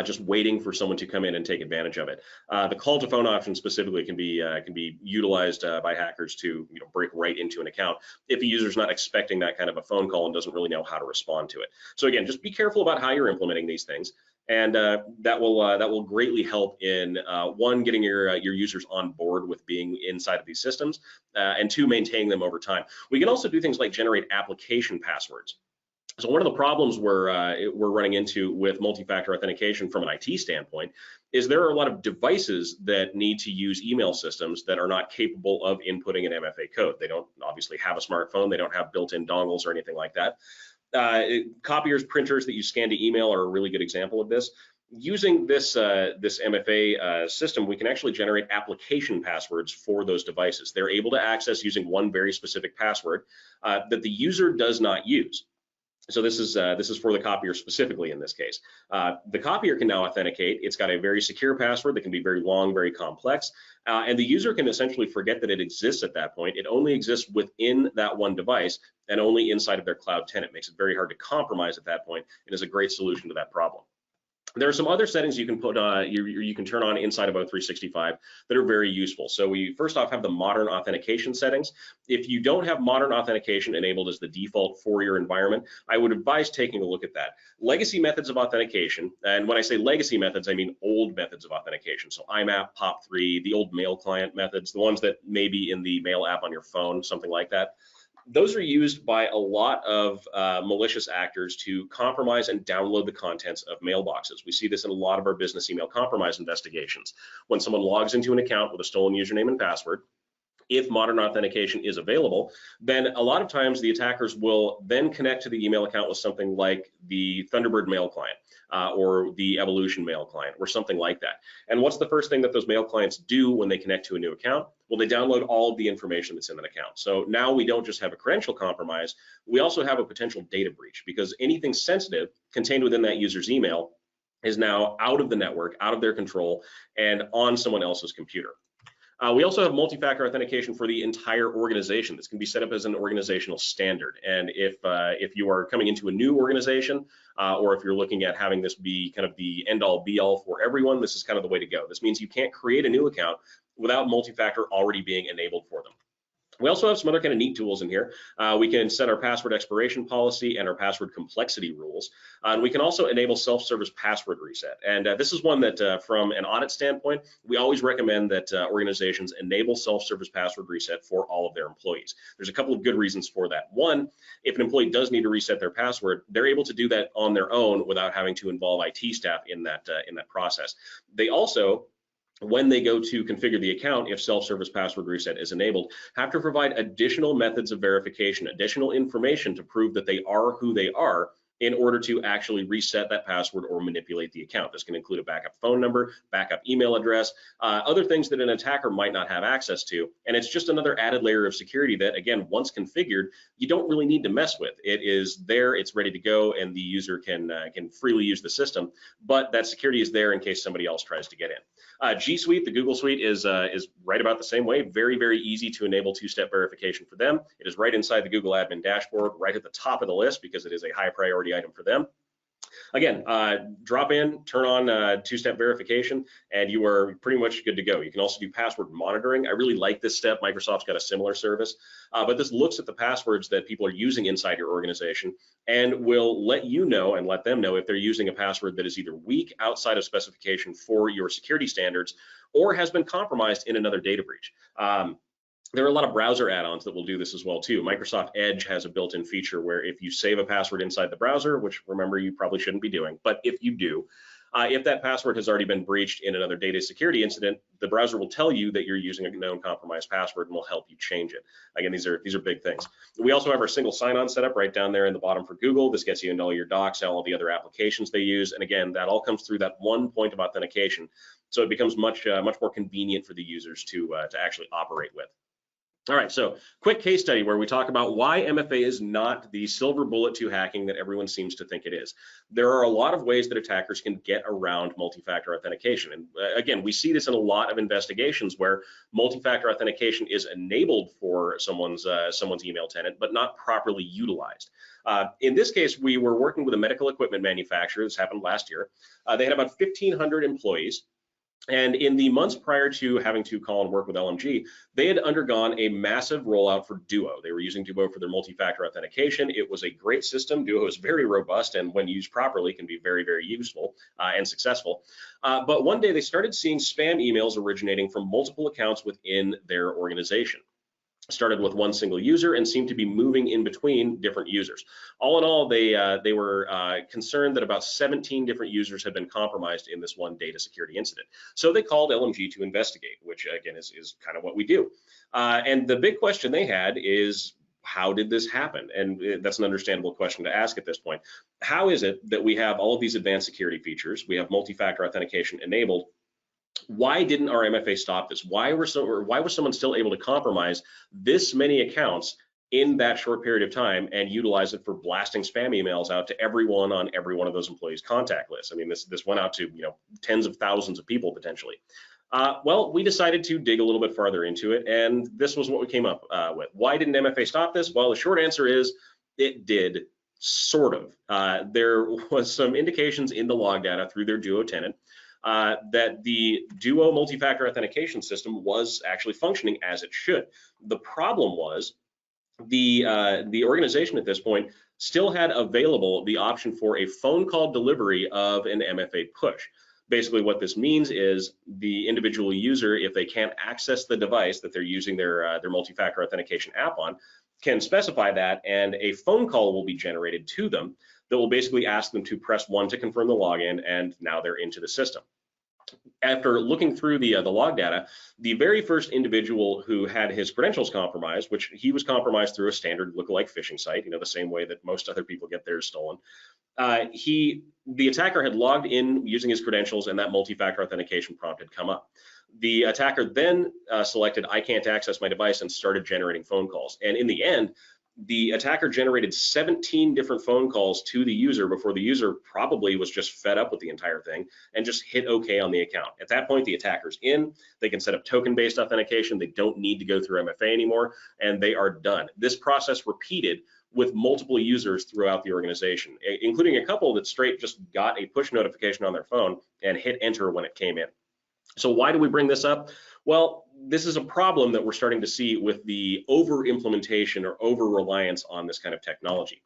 just waiting for someone to come in and take advantage of it. The call to phone option specifically can be utilized by hackers to break right into an account if a user's not expecting that kind of a phone call and doesn't really know how to respond to it. So again, just be careful about how you're implementing these things, and that will greatly help in one, getting your users on board with being inside of these systems, and two, maintaining them over time. We can also do things like generate application passwords. So one of the problems we're running into with multi-factor authentication from an IT standpoint is there are a lot of devices that need to use email systems that are not capable of inputting an MFA code. They don't obviously have a smartphone, they don't have built-in dongles or anything like that. Copiers, printers that you scan to email are a really good example of this. Using this MFA system, we can actually generate application passwords for those devices. They're able to access using one very specific password that the user does not use. So this is for the copier specifically in this case. The copier can now authenticate. It's got a very secure password that can be very long, very complex, and the user can essentially forget that it exists at that point. It only exists within that one device and only inside of their cloud tenant. It makes it very hard to compromise at that point. It is a great solution to that problem. There are some other settings you can put you can turn on inside of O365 that are very useful. So we first off have the modern authentication settings. If you don't have modern authentication enabled as the default for your environment, I would advise taking a look at that. Legacy methods of authentication, and when I say legacy methods, I mean old methods of authentication. So IMAP, POP3, the old mail client methods, the ones that may be in the mail app on your phone, something like that. Those are used by a lot of malicious actors to compromise and download the contents of mailboxes. We see this in a lot of our business email compromise investigations. When someone logs into an account with a stolen username and password, if modern authentication is available, then a lot of times the attackers will then connect to the email account with something like the Thunderbird mail client or the Evolution mail client or something like that. And what's the first thing that those mail clients do when they connect to a new account? Well, they download all of the information that's in an account. So now we don't just have a credential compromise, we also have a potential data breach, because anything sensitive contained within that user's email is now out of the network, out of their control, and on someone else's computer. We also have multi-factor authentication for the entire organization. This can be set up as an organizational standard. And if you are coming into a new organization, or if you're looking at having this be kind of the end-all be-all for everyone, this is kind of the way to go. This means you can't create a new account without multi-factor already being enabled for them. We also have some other kind of neat tools in here. We can set our password expiration policy and our password complexity rules. And we can also enable self-service password reset. And this is one that from an audit standpoint, we always recommend that organizations enable self-service password reset for all of their employees. There's a couple of good reasons for that. One, if an employee does need to reset their password, they're able to do that on their own without having to involve IT staff in that process. They also, when they go to configure the account, if self-service password reset is enabled, have to provide additional methods of verification, additional information to prove that they are who they are in order to actually reset that password or manipulate the account. This can include a backup phone number, backup email address, other things that an attacker might not have access to. And it's just another added layer of security that, again, once configured, you don't really need to mess with. It is there, it's ready to go, and the user can freely use the system, but that security is there in case somebody else tries to get in. G Suite, the Google Suite, is right about the same way. Very, very easy to enable two-step verification for them. It is right inside the Google admin dashboard, right at the top of the list, because it is a high priority item for them. Again, drop in, turn on two-step verification, and you are pretty much good to go. You can also do password monitoring. I really like this step. Microsoft's got a similar service, but this looks at the passwords that people are using inside your organization and will let you know and let them know if they're using a password that is either weak, outside of specification for your security standards, or has been compromised in another data breach. There are a lot of browser add-ons that will do this as well too. Microsoft Edge has a built-in feature where if you save a password inside the browser, which remember you probably shouldn't be doing, but if you do, if that password has already been breached in another data security incident, the browser will tell you that you're using a known compromised password and will help you change it. Again, these are big things. We also have our single sign-on setup right down there in the bottom for Google. This gets you into all your docs, all the other applications they use, and again, that all comes through that one point of authentication. So it becomes much more convenient for the users to actually operate with. All right, so quick case study where we talk about why MFA is not the silver bullet to hacking that everyone seems to think it is. There are a lot of ways that attackers can get around multi-factor authentication. And again, we see this in a lot of investigations where multi-factor authentication is enabled for someone's email tenant, but not properly utilized. In this case, we were working with a medical equipment manufacturer. This happened last year. They had about 1,500 employees. And in the months prior to having to call and work with LMG, they had undergone a massive rollout for Duo. They were using Duo for their multi-factor authentication. It was a great system. Duo is very robust and when used properly can be very, very useful and successful. But one day they started seeing spam emails originating from multiple accounts within their organization. Started with one single user and seemed to be moving in between different users. All in all, they were concerned that about 17 different users had been compromised in this one data security incident. So they called LMG to investigate, which again is kind of what we do. And the big question they had is, how did this happen? And that's an understandable question to ask at this point. How is it that we have all of these advanced security features, we have multi-factor authentication enabled, why didn't our MFA stop this? Why was someone still able to compromise this many accounts in that short period of time and utilize it for blasting spam emails out to everyone on every one of those employees' contact lists? I mean, this went out to tens of thousands of people potentially. Well, we decided to dig a little bit farther into it, and this was what we came up with. Why didn't MFA stop this? Well, the short answer is it did, sort of. There was some indications in the log data through their Duo tenant that the Duo multi-factor authentication system was actually functioning as it should. The problem was the organization at this point still had available the option for a phone call delivery of an MFA push. Basically what this means is the individual user, if they can't access the device that they're using their multi-factor authentication app on, can specify that, and a phone call will be generated to them that will basically ask them to press 1 to confirm the login, and now they're into the system. After looking through the log data, the very first individual who had his credentials compromised, which he was compromised through a standard lookalike phishing site, the same way that most other people get theirs stolen, the attacker had logged in using his credentials, and that multi-factor authentication prompt had come up. The attacker then selected I can't access my device and started generating phone calls. And in the end, the attacker generated 17 different phone calls to the user before the user probably was just fed up with the entire thing and just hit OK on the account. At that point, the attacker's in. They can set up token-based authentication. They don't need to go through MFA anymore, and they are done. This process repeated with multiple users throughout the organization, including a couple that straight just got a push notification on their phone and hit enter when it came in. So why do we bring this up? Well, this is a problem that we're starting to see with the over-implementation or over-reliance on this kind of technology.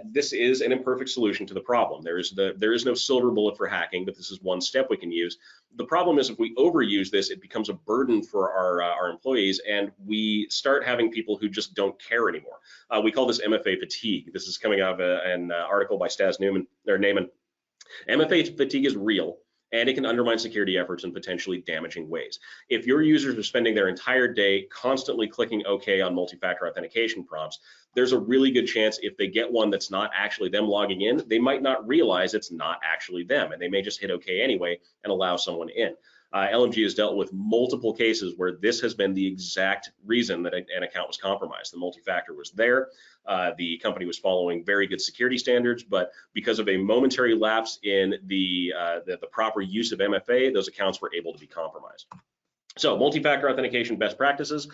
This is an imperfect solution to the problem. There is no silver bullet for hacking, but this is one step we can use. The problem is if we overuse this, it becomes a burden for our employees, and we start having people who just don't care anymore. We call this MFA fatigue. This is coming out of an article by Stas Neiman. MFA fatigue is real, and it can undermine security efforts in potentially damaging ways. If your users are spending their entire day constantly clicking OK on multi-factor authentication prompts, there's a really good chance if they get one that's not actually them logging in, they might not realize it's not actually them, and they may just hit OK anyway and allow someone in. LMG has dealt with multiple cases where this has been the exact reason that an account was compromised. The multi-factor was there. The company was following very good security standards, but because of a momentary lapse in the proper use of MFA, those accounts were able to be compromised. So multi-factor authentication best practices.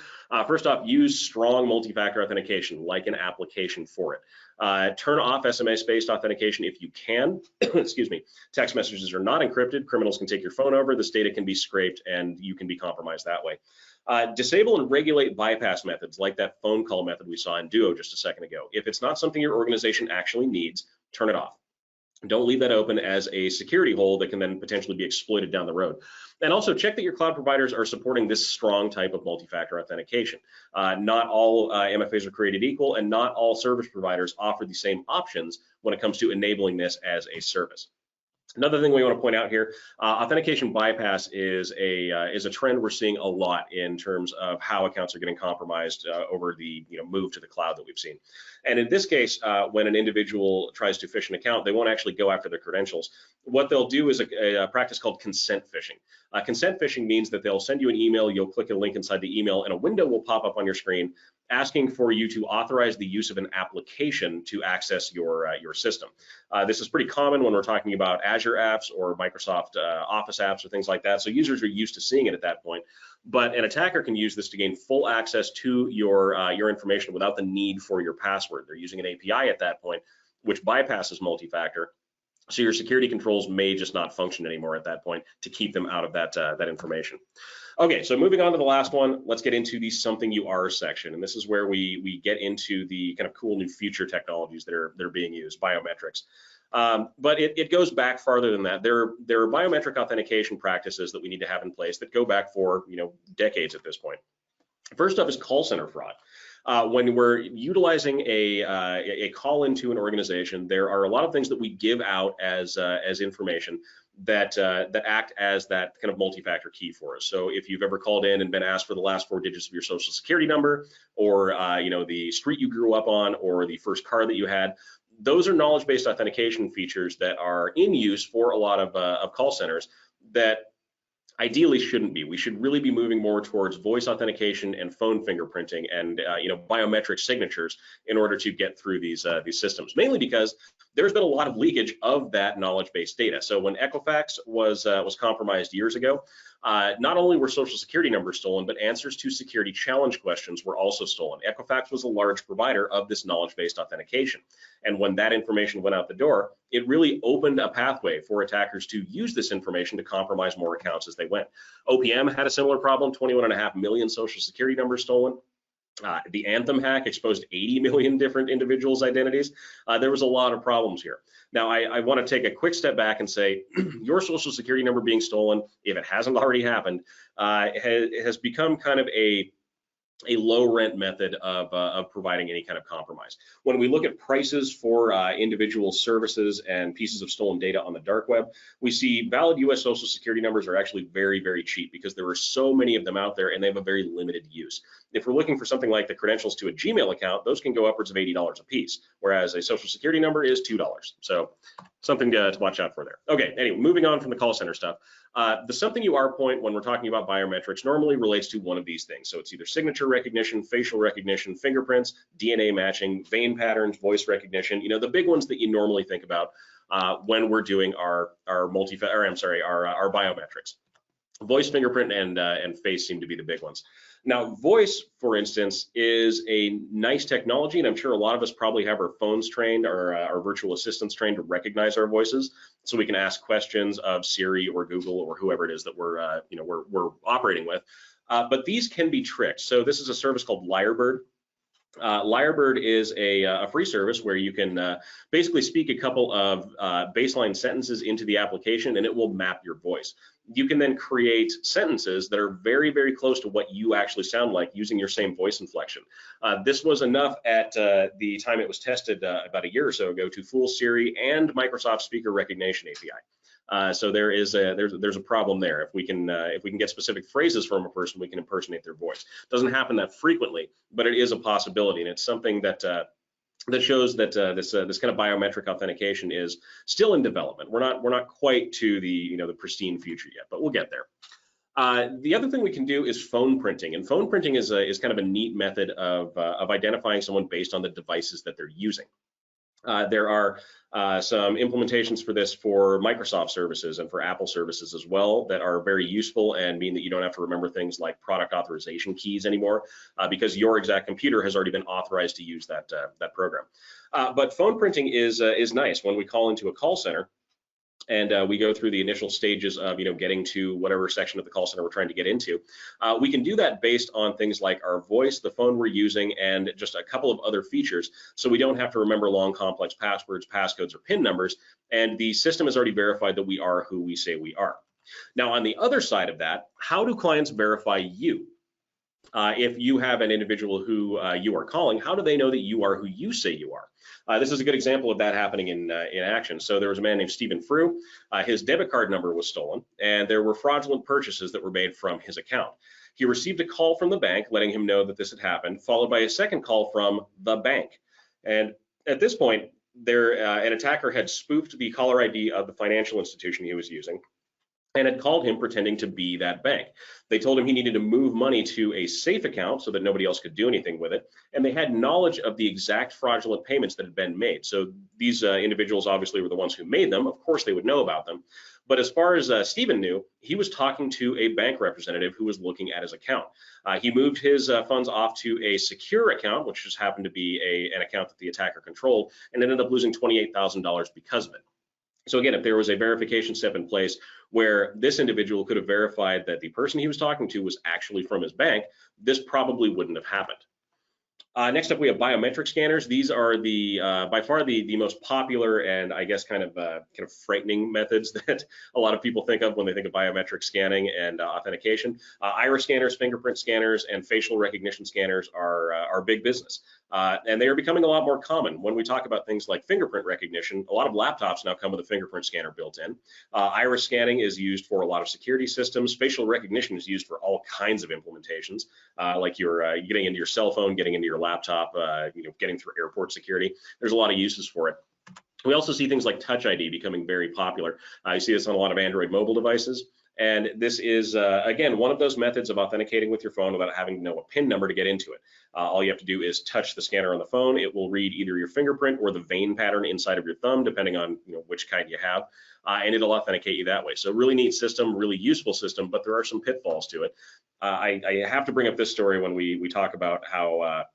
First off, use strong multi-factor authentication like an application for it. Turn off SMS-based authentication if you can. Excuse me. Text messages are not encrypted. Criminals can take your phone over. This data can be scraped and you can be compromised that way. Disable and regulate bypass methods like that phone call method we saw in Duo just a second ago. If it's not something your organization actually needs, turn it off. Don't leave that open as a security hole that can then potentially be exploited down the road. And also check that your cloud providers are supporting this strong type of multi-factor authentication. Not all MFAs are created equal, and not all service providers offer the same options when it comes to enabling this as a service. Another thing we want to point out here, authentication bypass is a trend we're seeing a lot in terms of how accounts are getting compromised over the move to the cloud that we've seen. And in this case, when an individual tries to phish an account, they won't actually go after their credentials. What they'll do is a practice called consent phishing. Consent phishing means that they'll send you an email, you'll click a link inside the email, and a window will pop up on your screen asking for you to authorize the use of an application to access your system. This is pretty common when we're talking about Azure apps or Microsoft Office apps or things like that. So users are used to seeing it at that point. But an attacker can use this to gain full access to your information without the need for your password. They're using an API at that point, which bypasses multi-factor. So your security controls may just not function anymore at that point to keep them out of that information. Okay, so moving on to the last one, let's get into the something you are section. And this is where we get into the kind of cool new future technologies that are being used, biometrics. But it goes back farther than that. There are biometric authentication practices that we need to have in place that go back for decades at this point. First up is call center fraud. When we're utilizing a call into an organization, there are a lot of things that we give out as information that act as that kind of multi-factor key for us. So if you've ever called in and been asked for the last 4 digits of your social security number, or the street you grew up on, or the first car that you had, those are knowledge-based authentication features that are in use for a lot of call centers that ideally shouldn't be. We should really be moving more towards voice authentication and phone fingerprinting and biometric signatures in order to get through these systems, mainly because there's been a lot of leakage of that knowledge-based data. So when Equifax was compromised years ago, not only were social security numbers stolen, but answers to security challenge questions were also stolen. Equifax was a large provider of this knowledge-based authentication. And when that information went out the door, it really opened a pathway for attackers to use this information to compromise more accounts as they went. OPM had a similar problem, 21.5 million social security numbers stolen. The Anthem hack exposed 80 million different individuals' identities. There was a lot of problems here. Now, I want to take a quick step back and say your social security number being stolen, if it hasn't already happened, has become kind of a low rent method of providing any kind of compromise. When we look at prices for individual services and pieces of stolen data on the dark web, we see valid US social security numbers are actually very, very cheap because there are so many of them out there and they have a very limited use. If we're looking for something like the credentials to a Gmail account, those can go upwards of $80 a piece, whereas a social security number is $2. So something to watch out for there. Okay, anyway, moving on from the call center stuff. The something you are point when we're talking about biometrics normally relates to one of these things. So it's either signature recognition, facial recognition, fingerprints, DNA matching, vein patterns, voice recognition, the big ones that you normally think about when we're doing our biometrics. Voice, fingerprint, and face seem to be the big ones. Now, voice, for instance, is a nice technology, and I'm sure a lot of us probably have our phones trained or our virtual assistants trained to recognize our voices, so we can ask questions of Siri or Google or whoever it is that we're operating with. But these can be tricked. So this is a service called Lyrebird. Lyrebird is a free service where you can basically speak a couple of baseline sentences into the application and it will map your voice. You can then create sentences that are very, very close to what you actually sound like using your same voice inflection. This was enough at the time it was tested about a year or so ago to fool Siri and Microsoft Speaker Recognition API. So there's a problem there. If we can get specific phrases from a person, we can impersonate their voice. Doesn't happen that frequently, but it is a possibility, and it's something that shows that this kind of biometric authentication is still in development. We're not quite to the the pristine future yet, but we'll get there. The other thing we can do is phone printing, and phone printing is kind of a neat method of identifying someone based on the devices that they're using. There are some implementations for this for Microsoft services and for Apple services as well that are very useful and mean that you don't have to remember things like product authorization keys anymore because your exact computer has already been authorized to use that program. But phone printing is nice when we call into a call center. And we go through the initial stages of getting to whatever section of the call center we're trying to get into. We can do that based on things like our voice, the phone we're using, and just a couple of other features, so we don't have to remember long complex passwords, passcodes, or PIN numbers, and the system has already verified that we are who we say we are. Now, on the other side of that, how do clients verify you? If you have an individual who you are calling, how do they know that you are who you say you are? This is a good example of that happening in action. So there was a man named Stephen Frew. His debit card number was stolen, and there were fraudulent purchases that were made from his account. He received a call from the bank letting him know that this had happened, followed by a second call from the bank. And at this point, an attacker had spoofed the caller ID of the financial institution he was using and had called him pretending to be that bank. They told him he needed to move money to a safe account so that nobody else could do anything with it, and they had knowledge of the exact fraudulent payments that had been made. So these individuals obviously were the ones who made them. Of course they would know about them. But as far as Stephen knew, he was talking to a bank representative who was looking at his account. He moved his funds off to a secure account, which just happened to be an account that the attacker controlled, and ended up losing $28,000 because of it. So again, if there was a verification step in place where this individual could have verified that the person he was talking to was actually from his bank, this probably wouldn't have happened. Next up, we have biometric scanners. These are by far the most popular and I guess kind of frightening methods that a lot of people think of when they think of biometric scanning and authentication. Iris scanners, fingerprint scanners, and facial recognition scanners are big business. And they are becoming a lot more common. When we talk about things like fingerprint recognition, a lot of laptops now come with a fingerprint scanner built in. Iris scanning is used for a lot of security systems. Facial recognition is used for all kinds of implementations, like you're getting into your cell phone, getting into your laptop, getting through airport security. There's a lot of uses for it. We also see things like Touch ID becoming very popular. You see this on a lot of Android mobile devices. And this is, again, one of those methods of authenticating with your phone without having to know a PIN number to get into it. All you have to do is touch the scanner on the phone. It will read either your fingerprint or the vein pattern inside of your thumb, depending on which kind you have, and it'll authenticate you that way. So really neat system, really useful system, but there are some pitfalls to it. I have to bring up this story when we talk about how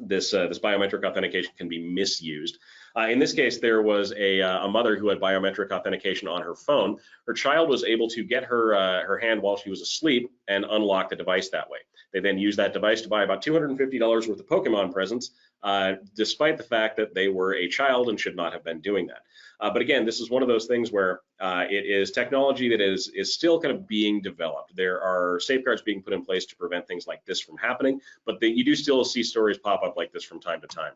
this biometric authentication can be misused. In this case, there was a mother who had biometric authentication on her phone. Her child was able to get her hand while she was asleep and unlock the device that way. They then used that device to buy about $250 worth of Pokemon presents, despite the fact that they were a child and should not have been doing that. But again, this is one of those things where it is technology that is still kind of being developed. There are safeguards being put in place to prevent things like this from happening, but you do still see stories pop up like this from time to time.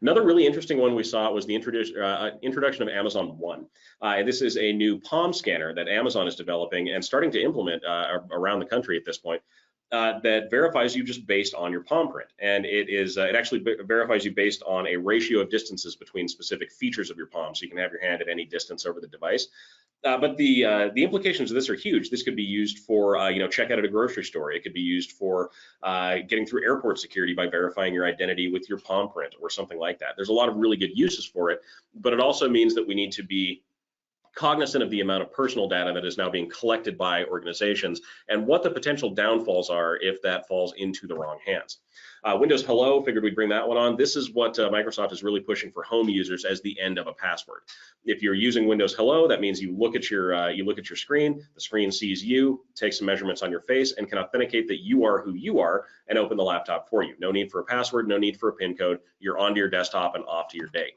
Another really interesting one we saw was the introduction of Amazon One. This is a new palm scanner that Amazon is developing and starting to implement around the country at this point. That verifies you just based on your palm print, and it actually verifies you based on a ratio of distances between specific features of your palm, so you can have your hand at any distance over the device. But the implications of this are huge. This could be used for checkout at a grocery store. It could be used for getting through airport security by verifying your identity with your palm print or something like that. There's a lot of really good uses for it, but it also means that we need to be cognizant of the amount of personal data that is now being collected by organizations and what the potential downfalls are if that falls into the wrong hands. Windows Hello, figured we'd bring that one on. This is what Microsoft is really pushing for home users as the end of a password. If you're using Windows Hello, that means you look at your screen, the screen sees you, takes some measurements on your face, and can authenticate that you are who you are and open the laptop for you. No need for a password, no need for a PIN code. You're onto your desktop and off to your day.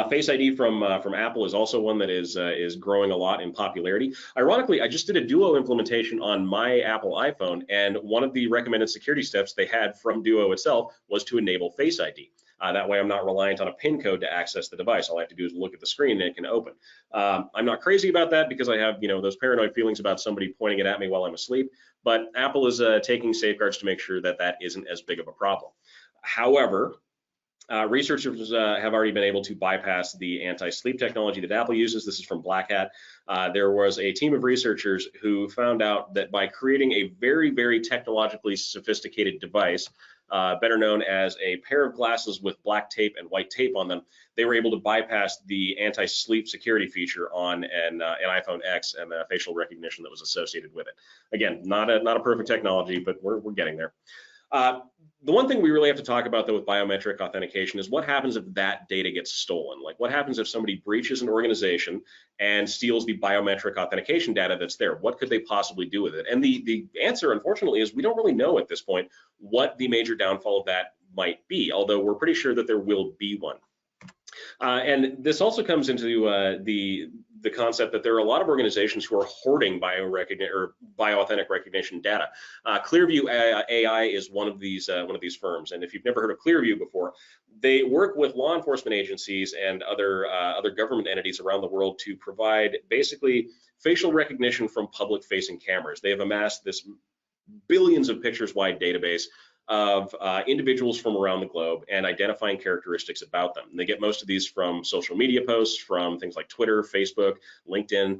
Face ID from Apple is also one that is growing a lot in popularity. Ironically, I just did a Duo implementation on my Apple iPhone, and one of the recommended security steps they had from Duo itself was to enable Face ID. That way I'm not reliant on a PIN code to access the device. All I have to do is look at the screen and it can open. I'm not crazy about that because I have those paranoid feelings about somebody pointing it at me while I'm asleep, but Apple is taking safeguards to make sure that that isn't as big of a problem. However, researchers have already been able to bypass the anti-sleep technology that Apple uses. This is from Black Hat. There was a team of researchers who found out that by creating a very, very technologically sophisticated device better known as a pair of glasses with black tape and white tape on them. They were able to bypass the anti-sleep security feature on an iPhone X and the facial recognition that was associated with it. Again, not a perfect technology, but we're getting there. The one thing we really have to talk about, though, with biometric authentication is what happens if that data gets stolen. Like, what happens if somebody breaches an organization and steals the biometric authentication data that's there? What could they possibly do with it? And the answer, unfortunately, is we don't really know at this point what the major downfall of that might be, although we're pretty sure that there will be one. And this also comes into the concept that there are a lot of organizations who are hoarding bioauthentic recognition data. Clearview AI is one of these firms, and if you've never heard of Clearview before, they work with law enforcement agencies and other government entities around the world to provide basically facial recognition from public-facing cameras. They have amassed this billions of pictures wide database of individuals from around the globe and identifying characteristics about them. And they get most of these from social media posts, from things like Twitter, Facebook, LinkedIn.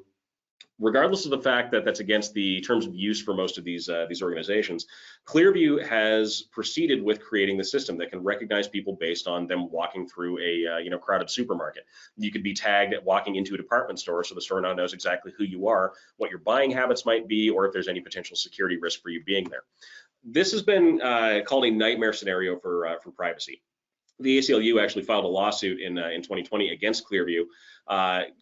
Regardless of the fact that that's against the terms of use for most of these organizations, Clearview has proceeded with creating the system that can recognize people based on them walking through a crowded supermarket. You could be tagged at walking into a department store, so the store now knows exactly who you are, what your buying habits might be, or if there's any potential security risk for you being there. This has been called a nightmare scenario for privacy. The ACLU actually filed a lawsuit in 2020 against Clearview,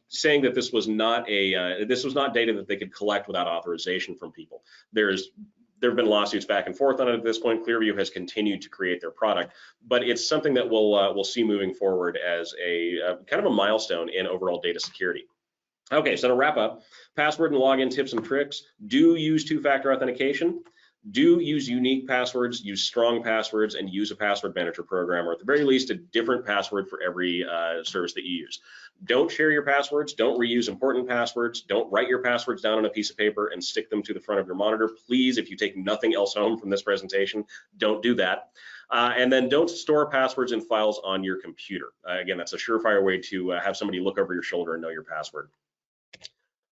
saying that this was not data that they could collect without authorization from people. There have been lawsuits back and forth on it at this point. Clearview has continued to create their product, but it's something that we'll see moving forward as a kind of a milestone in overall data security. Okay, so to wrap up, password and login tips and tricks: do use two-factor authentication. Do use unique passwords, use strong passwords, and use a password manager program, or at the very least, a different password for every service that you use. Don't share your passwords. Don't reuse important passwords. Don't write your passwords down on a piece of paper and stick them to the front of your monitor. Please, if you take nothing else home from this presentation, don't do that. And then don't store passwords in files on your computer. Again, that's a surefire way to have somebody look over your shoulder and know your password.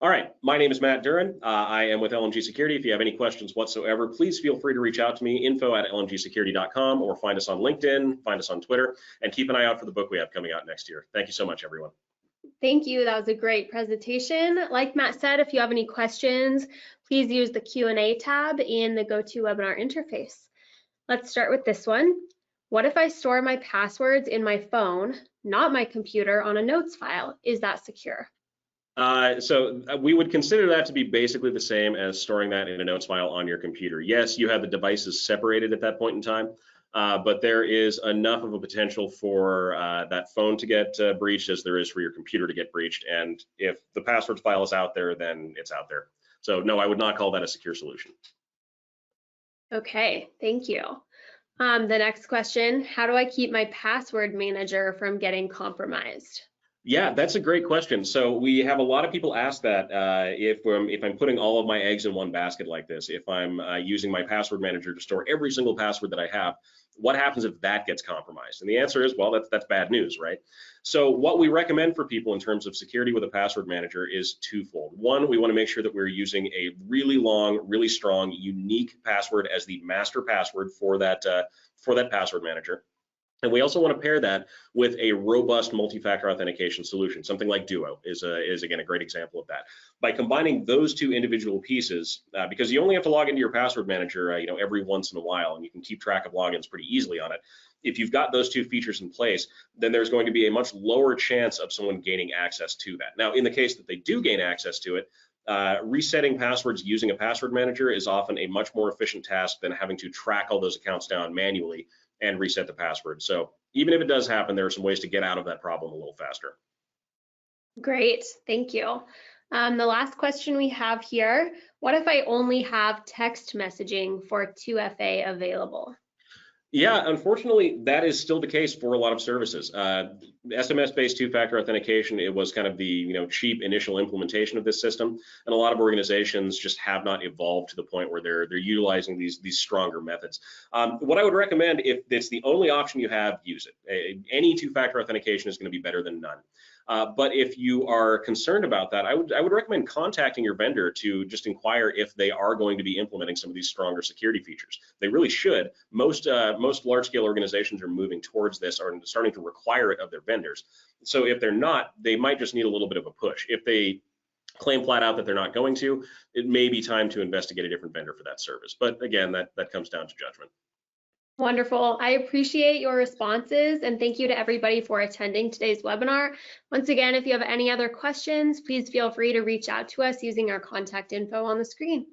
All right, my name is Matt Duran. I am with LMG Security. If you have any questions whatsoever, please feel free to reach out to me, info@lmgsecurity.com, or find us on LinkedIn, find us on Twitter, and keep an eye out for the book we have coming out next year. Thank you so much, everyone. Thank you. That was a great presentation. Like Matt said, if you have any questions, please use the Q&A tab in the GoToWebinar interface. Let's start with this one. What if I store my passwords in my phone, not my computer, on a notes file? Is that secure? So we would consider that to be basically the same as storing that in a notes file on your computer. Yes, you have the devices separated at that point in time, but there is enough of a potential for that phone to get breached as there is for your computer to get breached. And if the passwords file is out there, then it's out there. So no, I would not call that a secure solution. Okay, thank you. The next question, how do I keep my password manager from getting compromised? Yeah, that's a great question. So we have a lot of people ask that if I'm putting all of my eggs in one basket like this, if I'm using my password manager to store every single password that I have, what happens if that gets compromised? And the answer is, well, that's bad news, right? So what we recommend for people in terms of security with a password manager is twofold. One, we want to make sure that we're using a really long, really strong, unique password as the master password for that password manager. And we also want to pair that with a robust multi-factor authentication solution. Something like Duo is again a great example of that. By combining those two individual pieces, because you only have to log into your password manager, every once in a while, and you can keep track of logins pretty easily on it. If you've got those two features in place, then there's going to be a much lower chance of someone gaining access to that. Now, in the case that they do gain access to it, resetting passwords using a password manager is often a much more efficient task than having to track all those accounts down manually and reset the password. So even if it does happen, there are some ways to get out of that problem a little faster. Great, thank you. The last question we have here, what if I only have text messaging for 2FA available? Yeah, unfortunately, that is still the case for a lot of services. SMS-based two-factor authentication, it was kind of the cheap initial implementation of this system, and a lot of organizations just have not evolved to the point where they're utilizing these stronger methods. What I would recommend, if it's the only option you have, use it. Any two-factor authentication is going to be better than none. But if you are concerned about that, I would recommend contacting your vendor to just inquire if they are going to be implementing some of these stronger security features. They really should. Most large-scale organizations are moving towards this, or starting to require it of their vendors. So if they're not, they might just need a little bit of a push. If they claim flat out that they're not going to, it may be time to investigate a different vendor for that service. But again, that comes down to judgment. Wonderful. I appreciate your responses, and thank you to everybody for attending today's webinar. Once again, if you have any other questions, please feel free to reach out to us using our contact info on the screen.